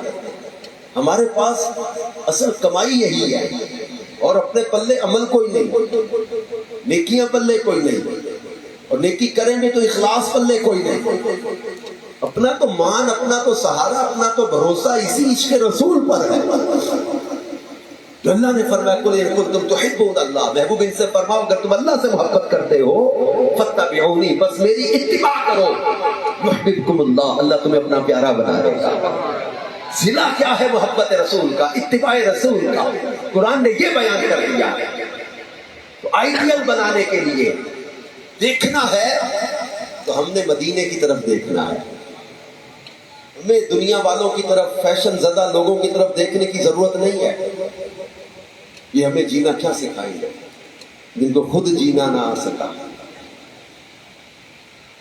ہمارے پاس اصل کمائی یہی ہے, اور اپنے پلے عمل کوئی نہیں, نیکیاں پلے کوئی نہیں, اور نیکی کریں گے تو اخلاص پلے کوئی نہیں. اپنا تو مان, اپنا تو سہارا, اپنا تو بھروسہ اسی عشق رسول پر ہے. جو اللہ نے فرمایا قل ان کنتم تحبون اللہ, محبوب ان سے فرماؤ اگر تم اللہ سے محبت کرتے ہو فاتبعونی, بس میری اتباع کرو, یحببکم اللہ, اللہ تمہیں اپنا پیارا بنا دے گا. ضلع کیا ہے محبت رسول کا, اتباع رسول کا؟ قرآن نے یہ بیان کر دیا. تو آئیڈیل بنانے کے لیے دیکھنا ہے تو ہم نے مدینے کی طرف دیکھنا ہے. ہمیں دنیا والوں کی طرف, فیشن زدہ لوگوں کی طرف دیکھنے کی ضرورت نہیں ہے. یہ ہمیں جینا کیا سکھائیں گے جن کو خود جینا نہ آ سکا.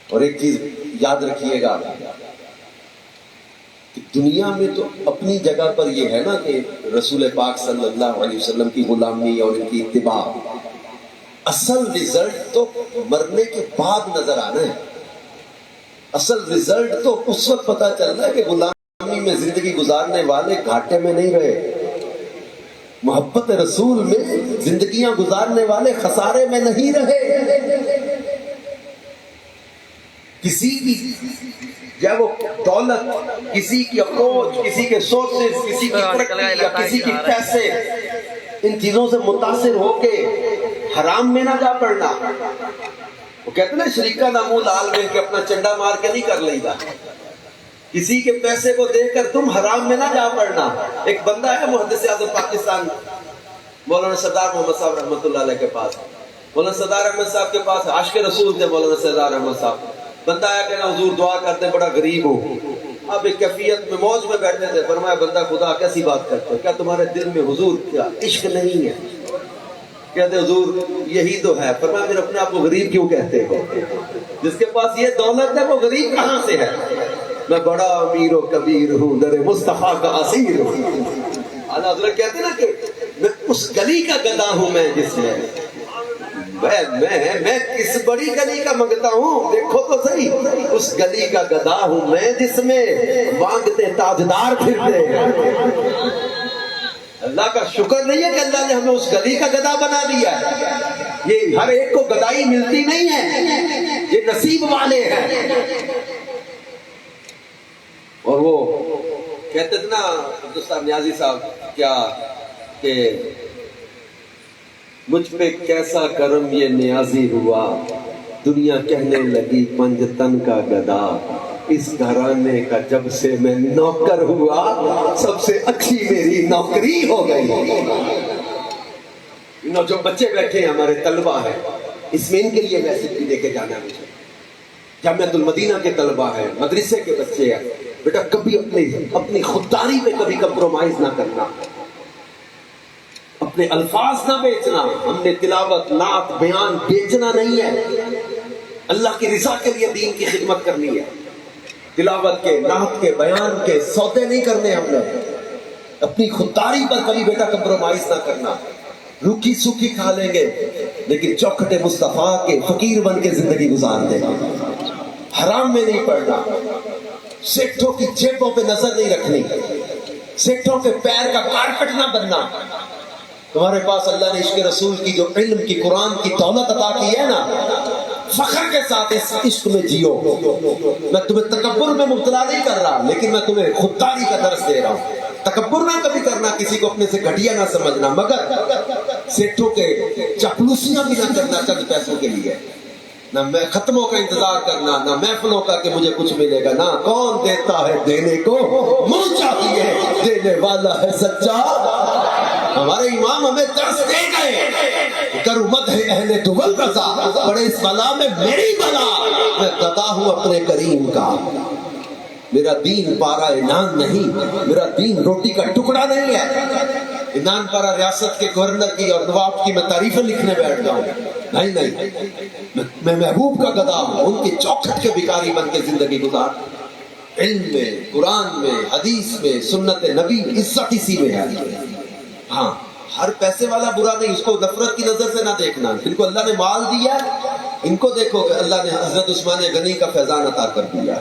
اور ایک چیز یاد رکھیے گا کہ دنیا میں تو اپنی جگہ پر یہ ہے نا کہ رسول پاک صلی اللہ علیہ وسلم کی غلامی اور ان کی اتباع, اصل رزلٹ تو مرنے کے بعد نظر آنا ہے. اصل رزلٹ تو اس وقت پتا چل رہا ہے کہ غلامی میں زندگی گزارنے والے گھاٹے میں نہیں رہے, محبت رسول میں زندگیاں گزارنے والے خسارے میں نہیں رہے. کسی کی یا وہ دولت, کسی کی اپروچ, کسی کے سورسز, کسی کی ترقی یا کسی کی پیسے, ان چیزوں سے متاثر ہو کے حرام میں نہ جا پڑنا. وہ کہتے ہیں شریکہ نہ منہ لال میں کہ اپنا چنڈا مار کے نہیں کر لے گا. کسی کے پیسے کو دیکھ کر تم حرام میں نہ جا پڑنا. ایک بندہ ہے محدث اعظم پاکستان مولانا سردار محمد صاحب رحمۃ اللہ علیہ کے پاس, مولانا سردار احمد صاحب کے پاس عاشق رسول تھے مولانا سردار احمد صاحب. بندہ آیا کہ نا حضور دعا کرتے بڑا غریب ہو. اب ایک کیفیت میں موج میں بیٹھے تھے, فرمایا بندہ خدا کیسی بات کرتے ہو, کیا تمہارے دل میں حضور کیا عشق نہیں ہے؟ کہتے حضور یہی تو ہے. فرمایا پھر اپنے آپ کو غریب کیوں کہتے ہو؟ جس کے پاس یہ دولت ہے وہ غریب کہاں سے ہے؟ میں بڑا امیر و کبیر ہوں, در مصطفیٰ کا اسیر ہوں. حضرت کہتے نا کہ میں اس گلی کا گدا ہوں, میں جس میں میں کس بڑی گلی کا منگتا ہوں, دیکھو تو صحیح, اس گلی کا گدا ہوں میں جس میں مانگتے تاجدار پھرتے ہیں. اللہ کا شکر نہیں ہے کہ اللہ نے ہمیں اس گلی کا گدا بنا دیا ہے. یہ ہر ایک کو گدائی ملتی نہیں ہے, یہ نصیب والے ہیں. اور وہ کہتے تھے نا عبدالستار نیازی صاحب کیا کہ مجھ پہ کیسا کرم یہ نیازی ہوا, دنیا کہنے لگی پنج تن کا گدا, اس گھرانے کا جب سے میں نوکر ہوا سب سے اچھی میری نوکری ہو گئی. جو بچے بیٹھے ہیں ہمارے طلبہ ہیں, اس میں ان کے لیے میسج بھی دے کے جانا ہے مجھے. جامعۃ المدینہ کے طلبہ ہیں, مدرسے کے بچے ہیں, بیٹا کبھی اپنی خودداری پہ کبھی کمپرومائز نہ کرنا, اپنے الفاظ نہ بیچنا. ہم نے تلاوت, نعت, بیان بیچنا نہیں ہے, اللہ کی رضا کے لیے دین کی خدمت کرنی ہے. تلاوت کے, نعت کے, بیان کے سودے نہیں کرنے ہم نے. اپنی خودداری پر کبھی بیٹا کمپرومائز نہ کرنا. روکھی سوکھی کھا لیں گے لیکن چوکھٹے مصطفیٰ کے فقیر بن کے زندگی گزار دیں گے. حرام میں نہیں پڑنا, سیٹھوں کی جیبوں پہ نظر نہیں رکھنی, سیٹھوں کے پیر کا کارپٹ نہ بننا. تمہارے پاس اللہ نے عشق رسول کی جو علم کی, قرآن کی دولت عطا کی ہے نا, فخر کے ساتھ اس عشق میں جیو. میں تمہیں تکبر میں مبتلا نہیں کر رہا, لیکن میں تمہیں خودداری کا درس دے رہا ہوں. تکبر نہ کبھی کرنا, کسی کو اپنے سے گھٹیا نہ سمجھنا, مگر سیٹھوں کے چاپلوسیاں بھی نہ کرنا چند پیسوں کے لیے. نہ میں ختموں کا انتظار کرنا, نہ محفلوں کا کہ مجھے کچھ ملے گا. نہ کون دیتا ہے دینے کو, منہ چاہیے دینے والا ہے سچا. ہمارے امام ہمیں درس دے گئے, کرو مدح اہل دول رضا, پڑے اس بلا میں میری بلا, میں گدا ہوں اپنے کریم کا. میرا دین پارا انان نہیں، میرا دین روٹی کا ٹکڑا نہیں ہے۔ انان پارا ریاست کے گورنر کی اور نواب کی میں تعریفیں لکھنے بیٹھ جاؤں، نہیں، میں محبوب کا گدا ہوں، ان کے چوکھٹ کے بھکاری بن کے زندگی گزار۔ علم میں، قرآن میں، حدیث میں، سنت نبی، عزت اسی میں ہے۔ ہاں، ہر پیسے والا برا نہیں، اس کو نفرت کی نظر سے نہ دیکھنا۔ ان کو اللہ نے مال دیا، ان کو دیکھو کہ اللہ نے حضرت عثمان غنی کا فیضان عطا کر دیا،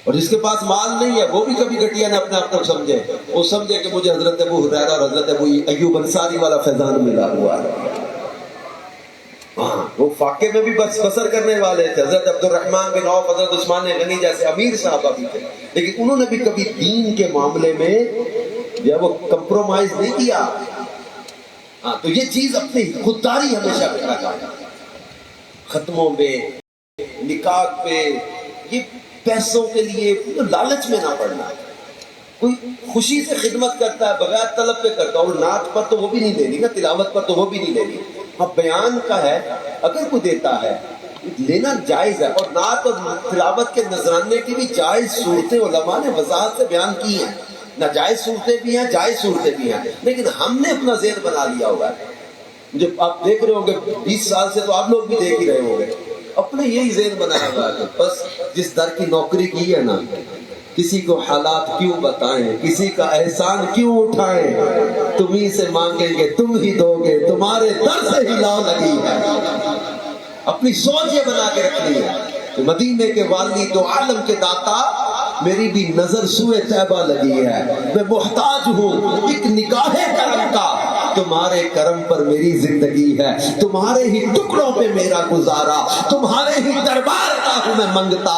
اور جس کے پاس مال نہیں ہے وہ بھی کبھی گھٹیا نہ اپنے آپ کو سمجھے، وہ سمجھے کہ مجھے حضرت ابو ہریرہ اور حضرت ابو ایوب انصاری والا فیضان ملا ہوا ہے۔ ہاں، وہ فاقے میں بھی بسر کرنے والے تھے، حضرت عبد الرحمن بن عوف، حضرت عثمان غنی جیسے امیر صحابہ بھی تھے، لیکن انہوں نے بھی کبھی دین کے معاملے میں جو وہ کمپرومائز نہیں کیا۔ ہاں، تو یہ چیز اپنی خودداری ہمیشہ رکھا ہے، ختموں پہ، نکاح پہ، یہ پیسوں کے لیے لالچ میں نہ پڑنا۔ کوئی خوشی سے خدمت کرتا ہے، بغیر طلب پہ کرتا ہے، اور نعت پر تو وہ بھی نہیں لینی نا، تلاوت پر تو وہ بھی نہیں لینی۔ ہاں، بیان کا ہے، اگر کوئی دیتا ہے لینا جائز ہے، اور نعت اور تلاوت کے نذرانے کی بھی جائز صورتیں علماء نے وضاحت سے بیان کی ہیں، ناجائز صورتیں بھی ہیں، جائز صورتیں بھی ہیں، لیکن ہم نے اپنا ذہن بنا لیا ہوگا۔ جو آپ دیکھ رہے ہوں گے 20 سال سے، تو آپ لوگ بھی دیکھ ہی رہے ہوں گے، اپنے یہی ذہن بنایا ہوا ہے، بس جس در کی نوکری کی ہے نا، کسی کو حالات کیوں بتائیں، کسی کا احسان کیوں اٹھائیں، تم ہی سے مانگیں گے تم ہی دو گے، تمہارے در سے ہی لاؤ لگی ہے۔ اپنی سوچ یہ بنا کے رکھنی ہے کہ مدینے کے والی دو عالم کے داتا، میری بھی نظر سوئے طیبہ لگی ہے، میں محتاج ہوں ایک نگاہ کرم کا، تمہارے کرم پر میری زندگی ہے، تمہارے ہی ٹکڑوں پہ میرا گزارا، تمہارے ہی دربار کا ہوں میں منگتا،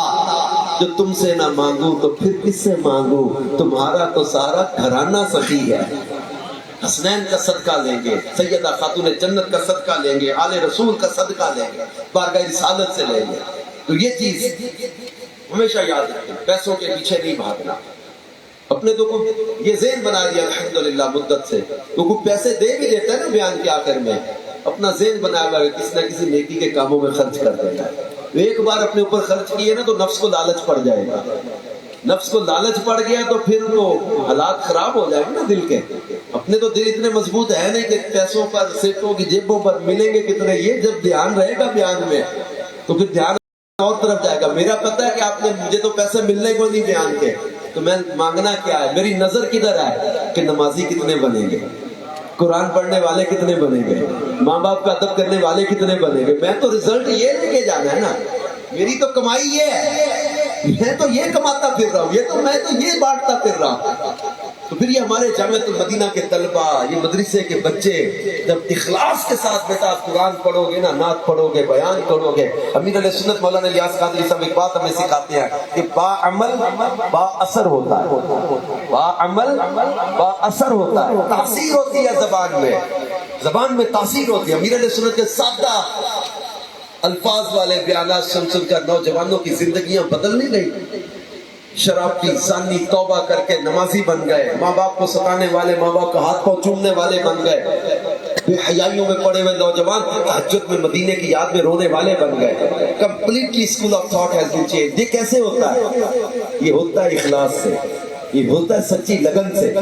جو تم سے نہ مانگوں تو پھر کس سے مانگوں، تمہارا تو سارا گھرانہ سخی ہے۔ حسنین کا صدقہ لیں گے، سیدہ خاتون جنت کا صدقہ لیں گے، آل رسول کا صدقہ لیں گے، بارگاہ رسالت سے لیں گے۔ تو یہ چیز ہمیشہ یاد رکھیں، پیسوں کے پیچھے نہیں بھاگنا۔ اپنے تو کو یہ ذہن بنا لیا الحمدللہ مدت سے، تو کوئی پیسے دے بھی دیتا ہے نا بیان کے آخر میں، اپنا ذہن بنایا ہوا ہے کسی نہ کسی نیکی کے کاموں میں خرچ کر دینا ہے۔ ایک بار اپنے اوپر خرچ کیے نا تو نفس کو لالچ پڑ جائے گا، نفس کو لالچ پڑ گیا تو پھر تو حالات خراب ہو جائیں گے نا دل کے۔ اپنے تو دل اتنے مضبوط ہے نہیں کہ پیسوں پر، سیٹوں کی جیبوں پر ملیں گے کتنے، یہ جب دھیان رہے گا بیان میں تو پھر دھیان اور طرف جائے گا۔ میرا پتہ ہے کہ آپ نے، مجھے تو پیسے ملنے کو نہیں بیان کے، تو میں مانگنا کیا ہے، میری نظر کدھر ہے کہ نمازی کتنے بنیں گے، قرآن پڑھنے والے کتنے بنیں گے، ماں باپ کا ادب کرنے والے کتنے بنیں گے۔ میں تو رزلٹ یہ لے کے جانا ہے نا، میری تو کمائی یہ ہے، میں تو یہ کماتا پھر رہا ہوں، میں تو یہ بانٹتا پھر رہا ہوں۔ تو پھر یہ ہمارے جامعۃ المدینہ کے طلبہ، یہ مدرسے کے بچے جب اخلاص کے ساتھ بیٹا قرآن پڑھو گے نا، نعت پڑھو گے، بیان کرو گے، امیر علیہ سنت مولانا الیاس قادری صاحب ایک بات ہمیں سکھاتے ہیں کہ با عمل با اثر ہوتا ہے، با عمل با اثر ہوتا ہے، تاثیر ہوتی ہے زبان میں تاثیر ہوتی ہے۔ امیر علیہ سنت کے سادہ الفاظ والے بیانات سن کر نوجوانوں کی زندگیاں بدل نہیں گئی۔ شراب کی زانی توبہ کر کے نمازی بن گئے، ماں باپ کو ستانے والے، ماں باپ کا ہاتھ پاؤں چومنے والے بن گئے، بے حیائیوں میں پڑے ہوئے نوجوان تہجد میں مدینے کی یاد میں رونے والے بن گئے۔ Completely school of thought has been change. یہ کیسے ہوتا ہے؟ یہ ہوتا ہے اخلاص سے، یہ ہوتا ہے سچی لگن سے،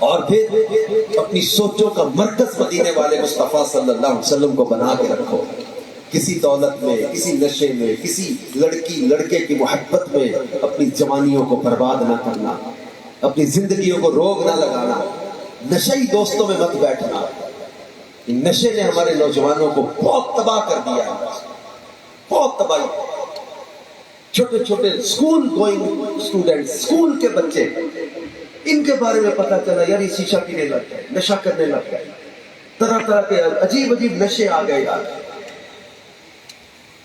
اور پھر اپنی سوچوں کا مرکز مدینے والے مصطفیٰ صلی اللہ علیہ وسلم کو بنا کے رکھو۔ کسی دولت میں، کسی نشے میں، کسی لڑکی لڑکے کی محبت میں اپنی جوانیوں کو برباد نہ کرنا، اپنی زندگیوں کو روگ نہ لگانا، نشئی دوستوں میں مت بیٹھنا۔ نشے نے ہمارے نوجوانوں کو بہت تباہ کر دیا ہے، بہت تباہی۔ چھوٹے چھوٹے اسکول گوئنگ اسٹوڈنٹ، اسکول کے بچے، ان کے بارے میں پتہ چلا یار یہ شیشہ پینے لگ گئے، نشہ کرنے لگ گئے، طرح طرح کے عجیب عجیب نشے آ گئے یار۔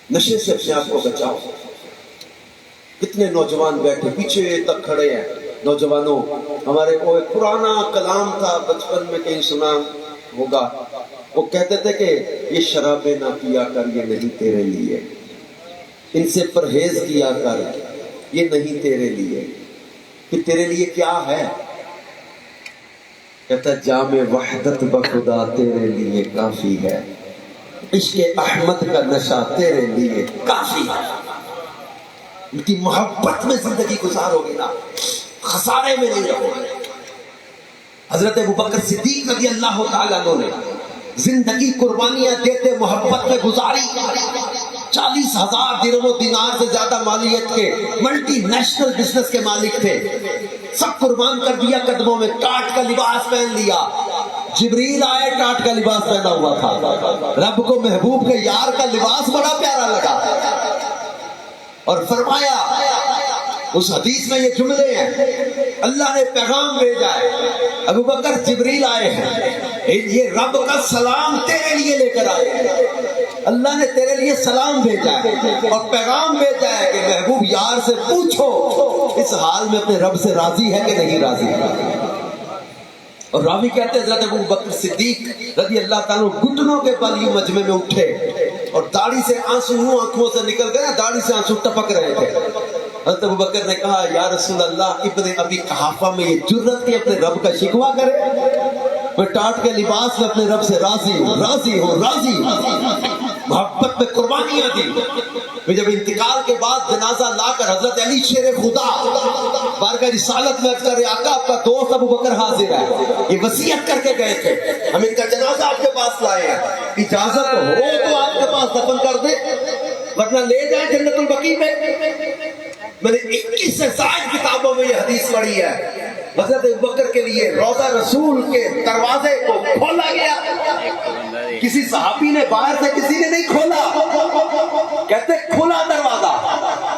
نشے سے اپنے آپ کو بچاؤ۔ کتنے نوجوان بیٹھے پیچھے تک کھڑے ہیں۔ نوجوانوں، ہمارے وہ ایک پرانا کلام تھا، بچپن میں کہیں سنا ہوگا، وہ کہتے تھے کہ یہ شرابیں نہ پیا کر، یہ نہیں تیرے لیے، ان سے پرہیز کیا کر، یہ نہیں تیرے لیے۔ کہ تیرے لیے کیا ہے؟ کہتا جام وحدت بخدا تیرے لیے کافی ہے، عشق احمد کا نشہ تیرے لیے کافی ہے۔ ان کی محبت میں زندگی گزارو گے نا، خسارے میں نہیں رہو گے۔ حضرت ابوبکر صدیق رضی اللہ تعالیٰ عنہ نے زندگی قربانیاں دیتے محبت میں گزاری، 40,000 درہم و دینار سے زیادہ مالیت کے ملٹی نیشنل بزنس کے مالک تھے، سب قربان کر دیا قدموں میں، ٹاٹ کا لباس پہن لیا۔ جبریل آئے، ٹاٹ کا لباس پہنا ہوا تھا، رب کو محبوب کے یار کا لباس بڑا پیارا لگا اور فرمایا، اس حدیث میں یہ جملے ہیں، اللہ نے پیغام بھیجا ہے، ابو بکر جبریل آئے ہیں، یہ رب کا سلام تیرے لیے لے کر آئے ہیں، اللہ نے تیرے لیے سلام بھیجا ہے اور پیغام بھیجا ہے کہ محبوب یار سے پوچھو اس حال میں اپنے رب سے راضی ہے کہ نہیں راضی۔ اور راوی کہتے ہیں حضرت ابو بکر صدیق رضی اللہ تعالیٰ گھٹنوں کے بل یوں مجمع میں اٹھے اور داڑھی سے آنسو ہوں آنکھوں سے نکل گئے، داڑھی سے آنسو ٹپک رہے تھے۔ حضرت ابو بکر نے کہا، یا رسول اللہ، ابن ابی قحافہ میں یہ جرت کہ اپنے رب کا شکوہ کرے؟ میں ٹاٹ کے لباس میں اپنے رب سے راضی ہوں، راضی ہوں، راضی ہوں۔ محبت میں قربانیاں دی۔ جب انتقال کے بعد جنازہ لا کر حضرت علی شیر خدا بارگاہ رسالت میں کر آقا آپ کا دوست ابو بکر حاضر ہے، یہ وصیت کر کے گئے تھے، ہم ان کا جنازہ آپ کے پاس لائے ہیں، اجازت ہو تو آپ کے پاس دفن کر دیں ورنہ لے جائیں جنت البقیع میں۔ میں نے 21 سے زائد کتابوں میں یہ حدیث پڑھی ہے، حضرت ابوبکر کے لیے روضہ رسول کے دروازے کو کھولا گیا، کسی صحابی نے باہر سے کسی نے نہیں کھولا، کہتے کھلا دروازہ،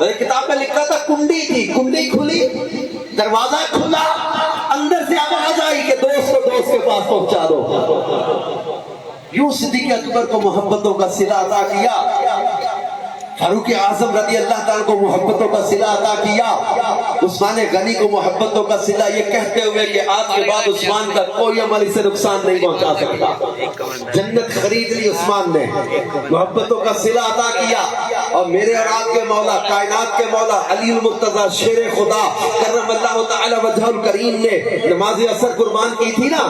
میں کتاب میں لکھا تھا کنڈی تھی، کنڈی کھلی، دروازہ کھلا، اندر سے آواز آئی کہ دوست کو دوست کے پاس پہنچا دو۔ یوں صدیق اکبر کو محبتوں کا صلہ عطا کیا، فاروق اعظم رضی اللہ تعالیٰ کو محبتوں کا صلہ عطا کیا، عثمان غنی کو محبتوں کا صلہ، یہ کہتے ہوئے کہ آج کے بعد عثمان کا کوئی عمل اسے نقصان نہیں پہنچا سکتا، جنت خرید لی عثمان نے، محبتوں کا صلہ عطا کیا۔ اور میرے اور آپ کے مولا، کائنات کے مولا علی المرتضیٰ شیر خدا کرم اللہ تعالی وجہ الکریم نے نماز عصر قربان کی تھی نا،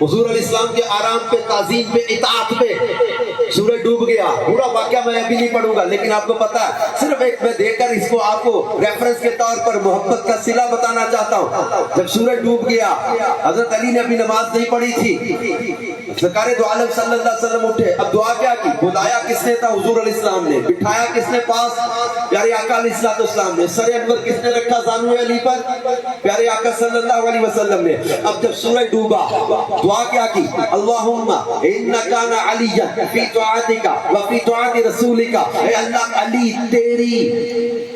حضور علیہ السلام کے آرام پہ، تعظیم پہ، اطاعت پہ، سورج ڈوب گیا، پورا واقعہ میں ابھی نہیں پڑھوں گا، لیکن آپ کو پتا ہے، صرف ایک میں دیکھ کر اس کو آپ کو ریفرنس کے طور پر محبت کا صلہ بتانا چاہتا ہوں۔ جب سورج ڈوب گیا، حضرت علی نے ابھی نماز نہیں پڑھی تھی، سرکار دو عالم صلی اللہ علیہ وسلم اٹھے، اب دعا کیا کی؟ بلایا کس نے تھا؟ حضور علیہ السلام نے۔ بٹھایا کس نے پاس؟ پیارے آقا علیہ السلام نے۔ سر انور کس نے رکھا زانو علی پر؟ پیارے آقا صلی اللہ علیہ وسلم نے۔ اب جب سورج ڈوبا، دعا کیا کی؟ اللہم انکا علی فی طاعتک وفی طاعت رسولک، اے اللہ علی تیری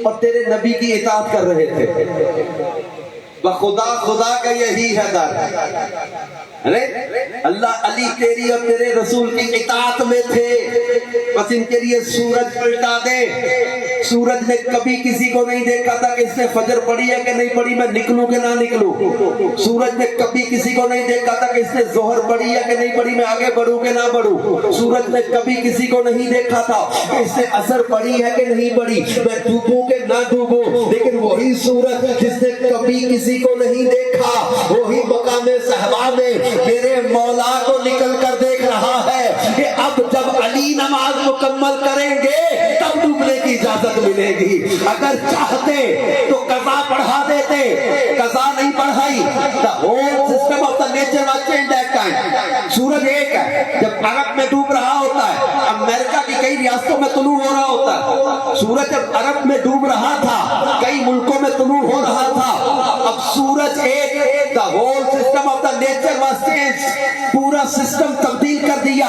اور تیرے نبی کی اطاعت کر رہے تھے، بخدا خدا کا یہی ہے در، اللہ علی تیری اور تیرے رسول کی اطاعت میں تھے، بس ان کے لیے سورج پلٹا دے۔ سورج نے کبھی کسی کو نہیں دیکھا تھا کہ اس نے فجر پڑھی ہے کہ نہیں پڑھی، میں نکلوں کہ نہ نکلوں۔ سورج نے کبھی کسی کو نہیں دیکھا تھا کہ اس نے ظہر پڑھی ہے کہ نہیں پڑھی، میں آگے بڑھوں کہ نہ بڑھوں۔ سورج نے کبھی کسی کو نہیں دیکھا تھا کہ اس نے عصر پڑھی ہے کہ نہیں پڑھی، میں ڈوبوں کہ نہ ڈوبوں۔ لیکن وہی سورج جس نے کبھی کسی کو نہیں دیکھا، وہی مقام صحبا میں میرے مولا کو نکل کر دیکھ رہا ہے کہ اب جب علی نماز مکمل کریں گے تب ڈوبنے کی اجازت ملے گی۔ اگر چاہتے تو قضا پڑھا دیتے، قضا نہیں پڑھائی۔ The whole system of the nature was changed that time۔ سورج ایک ہے، جب عرب میں ڈوب رہا ہوتا ہے، امریکہ کی کئی ریاستوں میں طلوع ہو رہا ہوتا ہے، سورج جب عرب میں ڈوب رہا تھا، کئی ملکوں میں طلوع ہو رہا تھا، اب سورج ایک، the whole system of the nature was changed، پورا سسٹم تبدیل کر دیا۔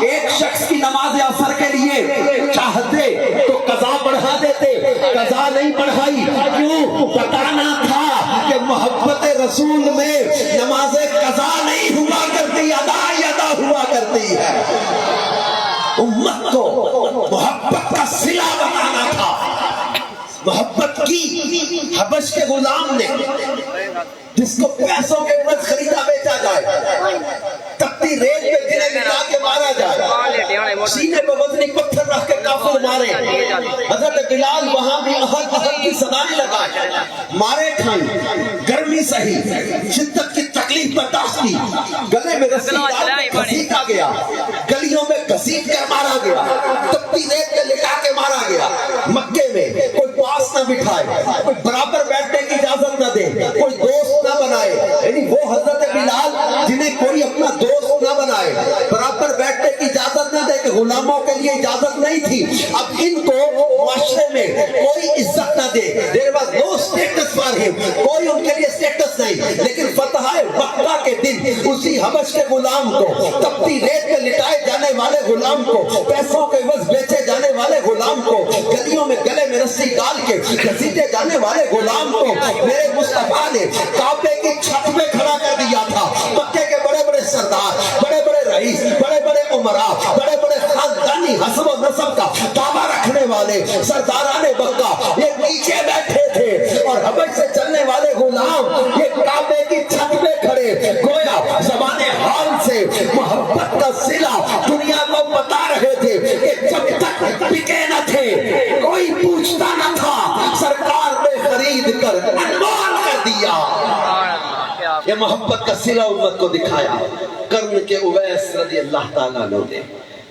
ایک شخص کی نماز عصر کے لیے چاہتے تو قضا پڑھا دیتے، قضا نہیں پڑھائی، کیوں؟ بتانا تھا کہ محبت رسول میں نماز قضا نہیں ہوا کرتی، ادا ہی ادا ہوا کرتی ہے۔ امت کو محبت کا صلہ بتانا تھا۔ محبت کی حبش کے غلام نے، جس کو پیسوں کے عوض خریدا بیچا جائے، تپتی ریت پہ گرے ملا کے مارا جائے، سینے پہ وزنی پتھر رکھ کے کافر مارے، حضرت بلال وہاں بھی احد احد کی صدائیں لگائے، مارے کھائیں، گرمی سہی، شدت کی تکلیف برداشت کی، گلے میں رسی ڈال کے گھسیٹا گیا، گلیوں میں گھسیٹ کر مارا گیا، تپتی ریت پہ لٹا کے مارا گیا۔ مکے میں کوئی پاس نہ بٹھائے, کوئی برابر بیٹھنے کی اجازت نہ دے, کوئی دوست نہ بنائے. یعنی وہ حضرت بلال جنہیں کوئی اپنا دوست نہ بنائے, برابر بیٹھنے کی اجازت نہ دے, کہ غلاموں کے لیے اجازت نہیں تھی. اب ان کو معاشرے میں کوئی عزت نہ دے. There was no status for ہم, کوئی ان کے لیے اسٹیٹس نہیں. لیکن فتح مکہ کے دن اسی حبش کے غلام کو, تپتی ریت پہ لٹائے جانے والے غلام کو, پیسوں کے عوض بیچے جانے والے غلام کو, گلیوں میں گلے میں رسی ڈال کے گھسیٹے جانے والے غلام کو میرے مصطفیٰ نے کعبے کی چھت میں کھڑا کر دیا تھا. مکے کے بڑے بڑے سردار, بڑے بڑے رئیس, بڑے بڑے امراء, بڑے بڑے خاندانی حسب و نسب کا دعویٰ رکھنے والے سرداران مکہ یہ نیچے بیٹھے تھے, اور حبش سے چلنے والے غلام یہ کعبے کی چھت میں کھڑے. گویا زبان حال سے محبت کا صلہ دنیا کو بتا رہے تھے کہ جب تک بکے نہ تھے کوئی پوچھتا نہ تھا, سرکار نے خرید کر انمول کر دیا. یہ محبت کا صلہ امت کو دکھایا. کرن کے اویس رضی اللہ تعالیٰ عنہ نے,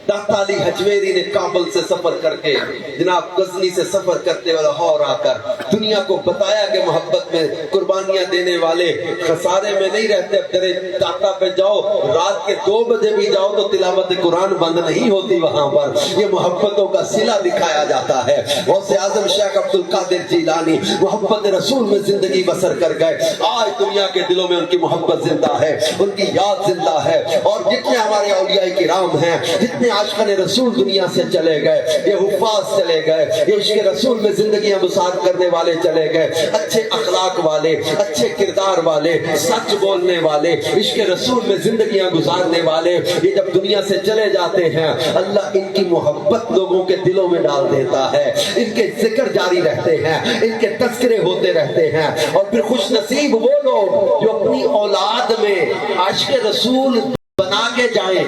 داتا علی حجویری نے کابل سے سفر کر کے جناب غزنی سے سفر کرتے ہوئے لاہور آ کر دنیا کو بتایا کہ محبت میں قربانیاں دینے والے خسارے میں نہیں رہتے. اب تیرے داتا پہ جاؤ, رات کے 2 بجے بھی جاؤ تو تلاوت قرآن بند نہیں ہوتی وہاں پر. یہ محبتوں کا صلہ دکھایا جاتا ہے. غوث اعظم شیخ عبد القادر جیلانی محبت رسول میں زندگی بسر کر گئے. آج دنیا کے دلوں میں ان کی محبت زندہ ہے, ان کی یاد زندہ ہے. اور جتنے ہمارے اولیاء کرام ہیں, جتنے عاشقان رسول دنیا سے چلے گئے, یہ حفاظ چلے گئے, یہ عشق رسول میں زندگیاں بسر کرنے والے چلے گئے, اچھے اخلاق والے, اچھے کردار والے, سچ بولنے والے, عشق رسول میں زندگیاں گزارنے والے, یہ جب دنیا سے چلے جاتے ہیں اللہ ان کی محبت لوگوں کے دلوں میں ڈال دیتا ہے. ان کے ذکر جاری رہتے ہیں, ان کے تذکرے ہوتے رہتے ہیں. اور پھر خوش نصیب وہ لوگ جو اپنی اولاد میں عاشق رسول بنا کے جائیں,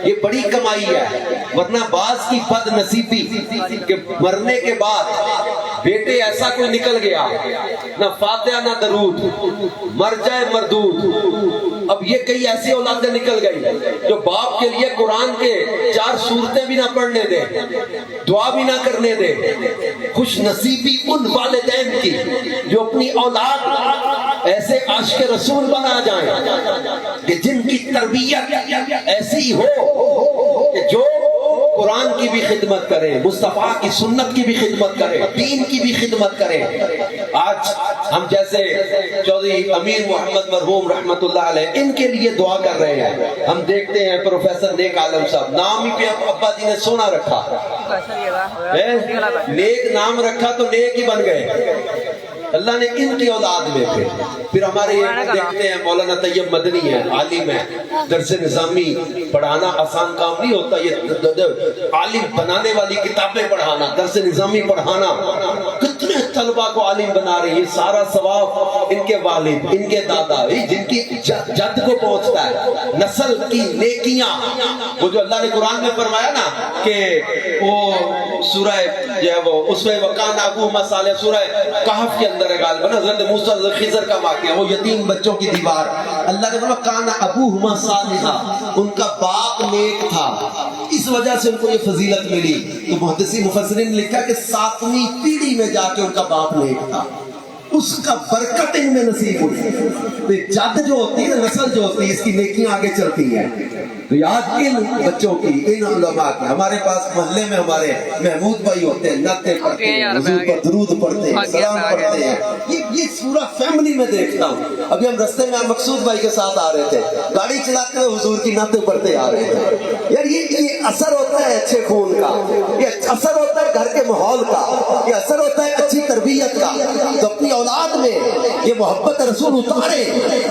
یہ بڑی کمائی ہے. ورنہ بعض کی بد نصیبی کہ مرنے کے بعد بیٹے ایسا کوئی نکل گیا, نہ فاتحہ نہ درود, مر جائے مردود. اب یہ کئی ایسی اولادیں نکل گئی جو باپ کے لیے قرآن کے 4 سورتیں بھی نہ پڑھنے دے, دعا بھی نہ کرنے دے. خوش نصیبی ان والدین کی جو اپنی اولاد ایسے عاشق رسول بنا جائیں کہ جن کی تربیت ایسی ہو کہ جو قرآن کی بھی خدمت کرے, مصطفیٰ کی سنت کی بھی خدمت کرے, دین کی بھی خدمت کرے. آج ہم جیسے چودھری امیر محمد مرحوم رحمت اللہ علیہ ان کے لیے دعا کر رہے ہیں. ہم دیکھتے ہیں پروفیسر نیک عالم صاحب, نام ہی پہ ابا جی نے سونا رکھا, نیک نام رکھا تو نیک ہی بن گئے. اللہ نے ان کی اولاد میں پھر ہمارے دیکھتے ہیں مولانا طیب مدنی ہے, عالم ہے, درس نظامی پڑھانا آسان کام نہیں ہوتا. یہ عالم بنانے والی کتابیں پڑھانا, درس نظامی پڑھانا, کتنے طلبہ کو عالم بنا رہی ہے. یہ سارا ثواب ان کے والد, ان کے دادا, جن کی جد کو پہنچتا ہے. نسل کی نیکیاں, وہ جو اللہ نے قرآن میں فرمایا نا کہ وہ سورہ جو ہے وہ اس میں وقان ابو مسالہ سورہ کہف کے اندر ہے غالباً حضرت موسیٰ خضر کا واقعہ, وہ یتیم بچوں کی دیوار. اللہ کے فرمایا کان ابوہما صالحا, ان کا باپ نیک تھا, اس وجہ سے ان کو یہ فضیلت ملی. تو محدثین مفسرین نے لکھا کہ 7ویں پیڑھی میں جا کے ان کا باپ نیک تھا, اس کا برکت ان میں نصیب ہوئی. تو جد جو ہوتی ہے, نسل جو ہوتی ہے, اس کی نیکیاں آگے چلتی ہیں. تو یاد ان بچوں کی, ان علماء کی. ہمارے پاس محلے میں ہمارے محمود بھائی ہوتے ہیں, نعتیں پڑھتے ہیں, حضور پر درود پڑھتے ہیں, سلام پڑھتے ہیں. یہ پورا فیملی میں دیکھتا ہوں. ابھی ہم رستے میں مقصود بھائی کے ساتھ آ رہے تھے, گاڑی چلاتے ہوئے حضور کی نعتیں پڑھتے آ رہے تھے. یار یہ اثر ہوتا ہے اچھے خون کا, یہ اثر ہوتا ہے گھر کے ماحول کا, یہ اثر ہوتا ہے اچھی تربیت کا. تو اپنی اولاد میں یہ محبت رسول اتارے.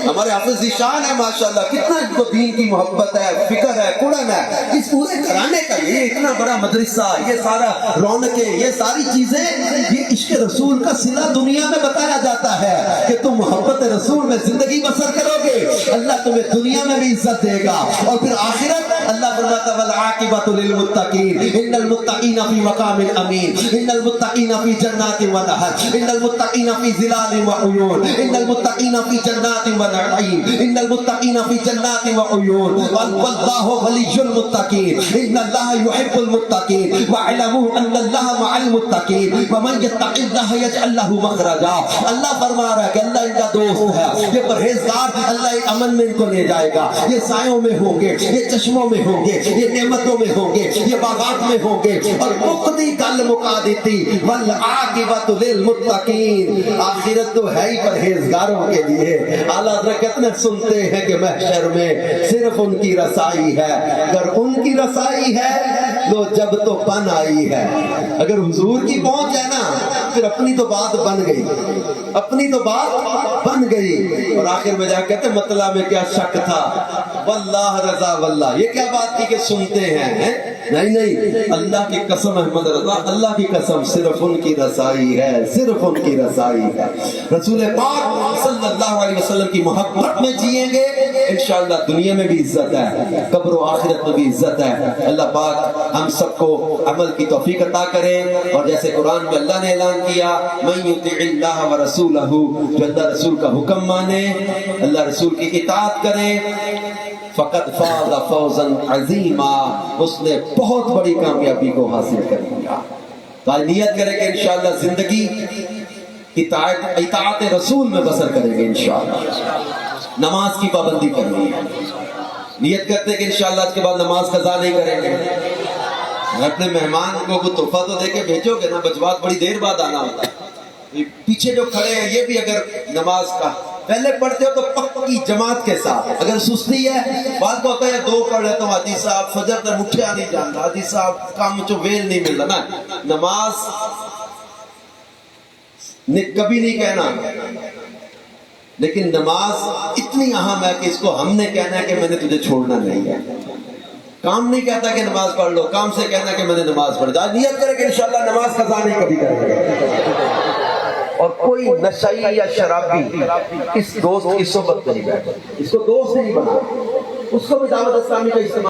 ہمارے حافظ ذیشان ہے ماشاءاللہ, کتنا ان کو دین کی محبت ہے, فکر ہے, قرآن ہے. اس پورے گھرانے کا یہ اتنا بڑا مدرسہ, یہ سارا رونقیں, یہ ساری چیزیں, یہ عشق رسول کا صلہ دنیا میں بتایا جاتا ہے کہ تم محبت رسول میں زندگی بسر کرو گے, اللہ تمہیں دنیا میں بھی عزت دے گا, اور پھر آخرت اللہ فرماتا ہے والعاقبۃ للمتقین ان المتقین فی مقام امین ان المتقین فی جنات و نہر ان المتقین فی ظلال و عیون ان المتقین فی جنات و نعیم ان المتقین فی جنات و عیون واللہ ولی المتقین ان اللہ يحب المتقین واعلموا ان اللہ مع المتقین ومن يتق اللہ یجعل له مخرجا. اللہ فرما رہا ہے کہ اللہ ان کا دوست ہے, یہ پرہیزگار, اللہ ایک امن میں ان کو لے جائے گا. یہ سایوں میں ہوں گے, یہ چشموں میں ہوں گے, یہ نعمتوں میں ہوں گے, یہ باغات میں ہوں گے. اور مقدی کل مکا دیتی والعاقبۃ للمتقین, آخرت تو ہے ہی پرہیزگاروں کے لیے. اعلیٰ حضرت کتنے سنتے ہیں کہ محشر میں صرف ان کی رسائی ہے. اگر ان کی رسائی ہے تو جب تو بن آئی ہے, اگر حضور کی پہنچ ہے نا پھر اپنی تو بات بن گئی, اپنی تو بات بن گئی. اور آخر میں جا کہتے مطلع میں کیا شک تھا, واللہ رضا واللہ, یہ کیا بات کی کہ سنتے ہیں؟ نہیں, اللہ کی قسم احمد رضا, اللہ کی قسم صرف ان کی رسائی ہے, صرف ان کی رسائی ہے. رسول پاک صلی اللہ علیہ وسلم کی محبت میں جئیں گے انشاءاللہ دنیا میں بھی عزت ہے, قبر و آخرت میں بھی عزت ہے. اللہ پاک ہم سب کو عمل کی توفیق عطا کرے. اور جیسے قرآن میں اللہ نے اعلان کیا من یطع اللہ ورسولہ, جو اللہ رسول کا حکم مانے, اللہ رسول کی اطاعت کرے, فقط فاز فوزا عظیما, اس نے بہت بڑی کامیابی کو حاصل کر لیا. تو نیت کرے کہ انشاءاللہ زندگی اطاعت رسول میں بسر کریں گے انشاءاللہ. نماز کی پابندی کرنی ہے, نیت کرتے ہیں کہ انشاءاللہ آج کے بعد نماز قضا نہیں کریں گے. اپنے مہمان کو کوئی تحفہ تو دے کے بھیجو گے نا, بجوات بڑی دیر بعد آنا ہوتا ہے. پیچھے جو کھڑے ہیں یہ بھی اگر نماز کا پہلے پڑھتے ہو تو پکی جماعت کے ساتھ, اگر سستی ہے بعد کو ہوتا ہے 2 پڑھ لیتا ہوں, حاجی صاحب فجر تک اٹھیا نہیں جانتا, حاجی صاحب کام چو ویل نہیں ملتا نا. نماز کبھی نہیں کہنا, لیکن نماز اتنی اہم ہے کہ اس کو ہم نے کہنا ہے کہ میں نے تجھے چھوڑنا نہیں ہے. کام نہیں کہتا کہ نماز پڑھ لو, کام سے کہنا کہ میں نے نماز پڑھ جا. نیت کرے کہ انشاءاللہ نماز قضا نہیں کبھی کریں گے. اور کوئی نشئی یا شرابی اس دوست کی صحبت نہیں بیٹھے, اس کو دوست نہیں بنا, اس کو بھی دعوت اسلامی کا استعمال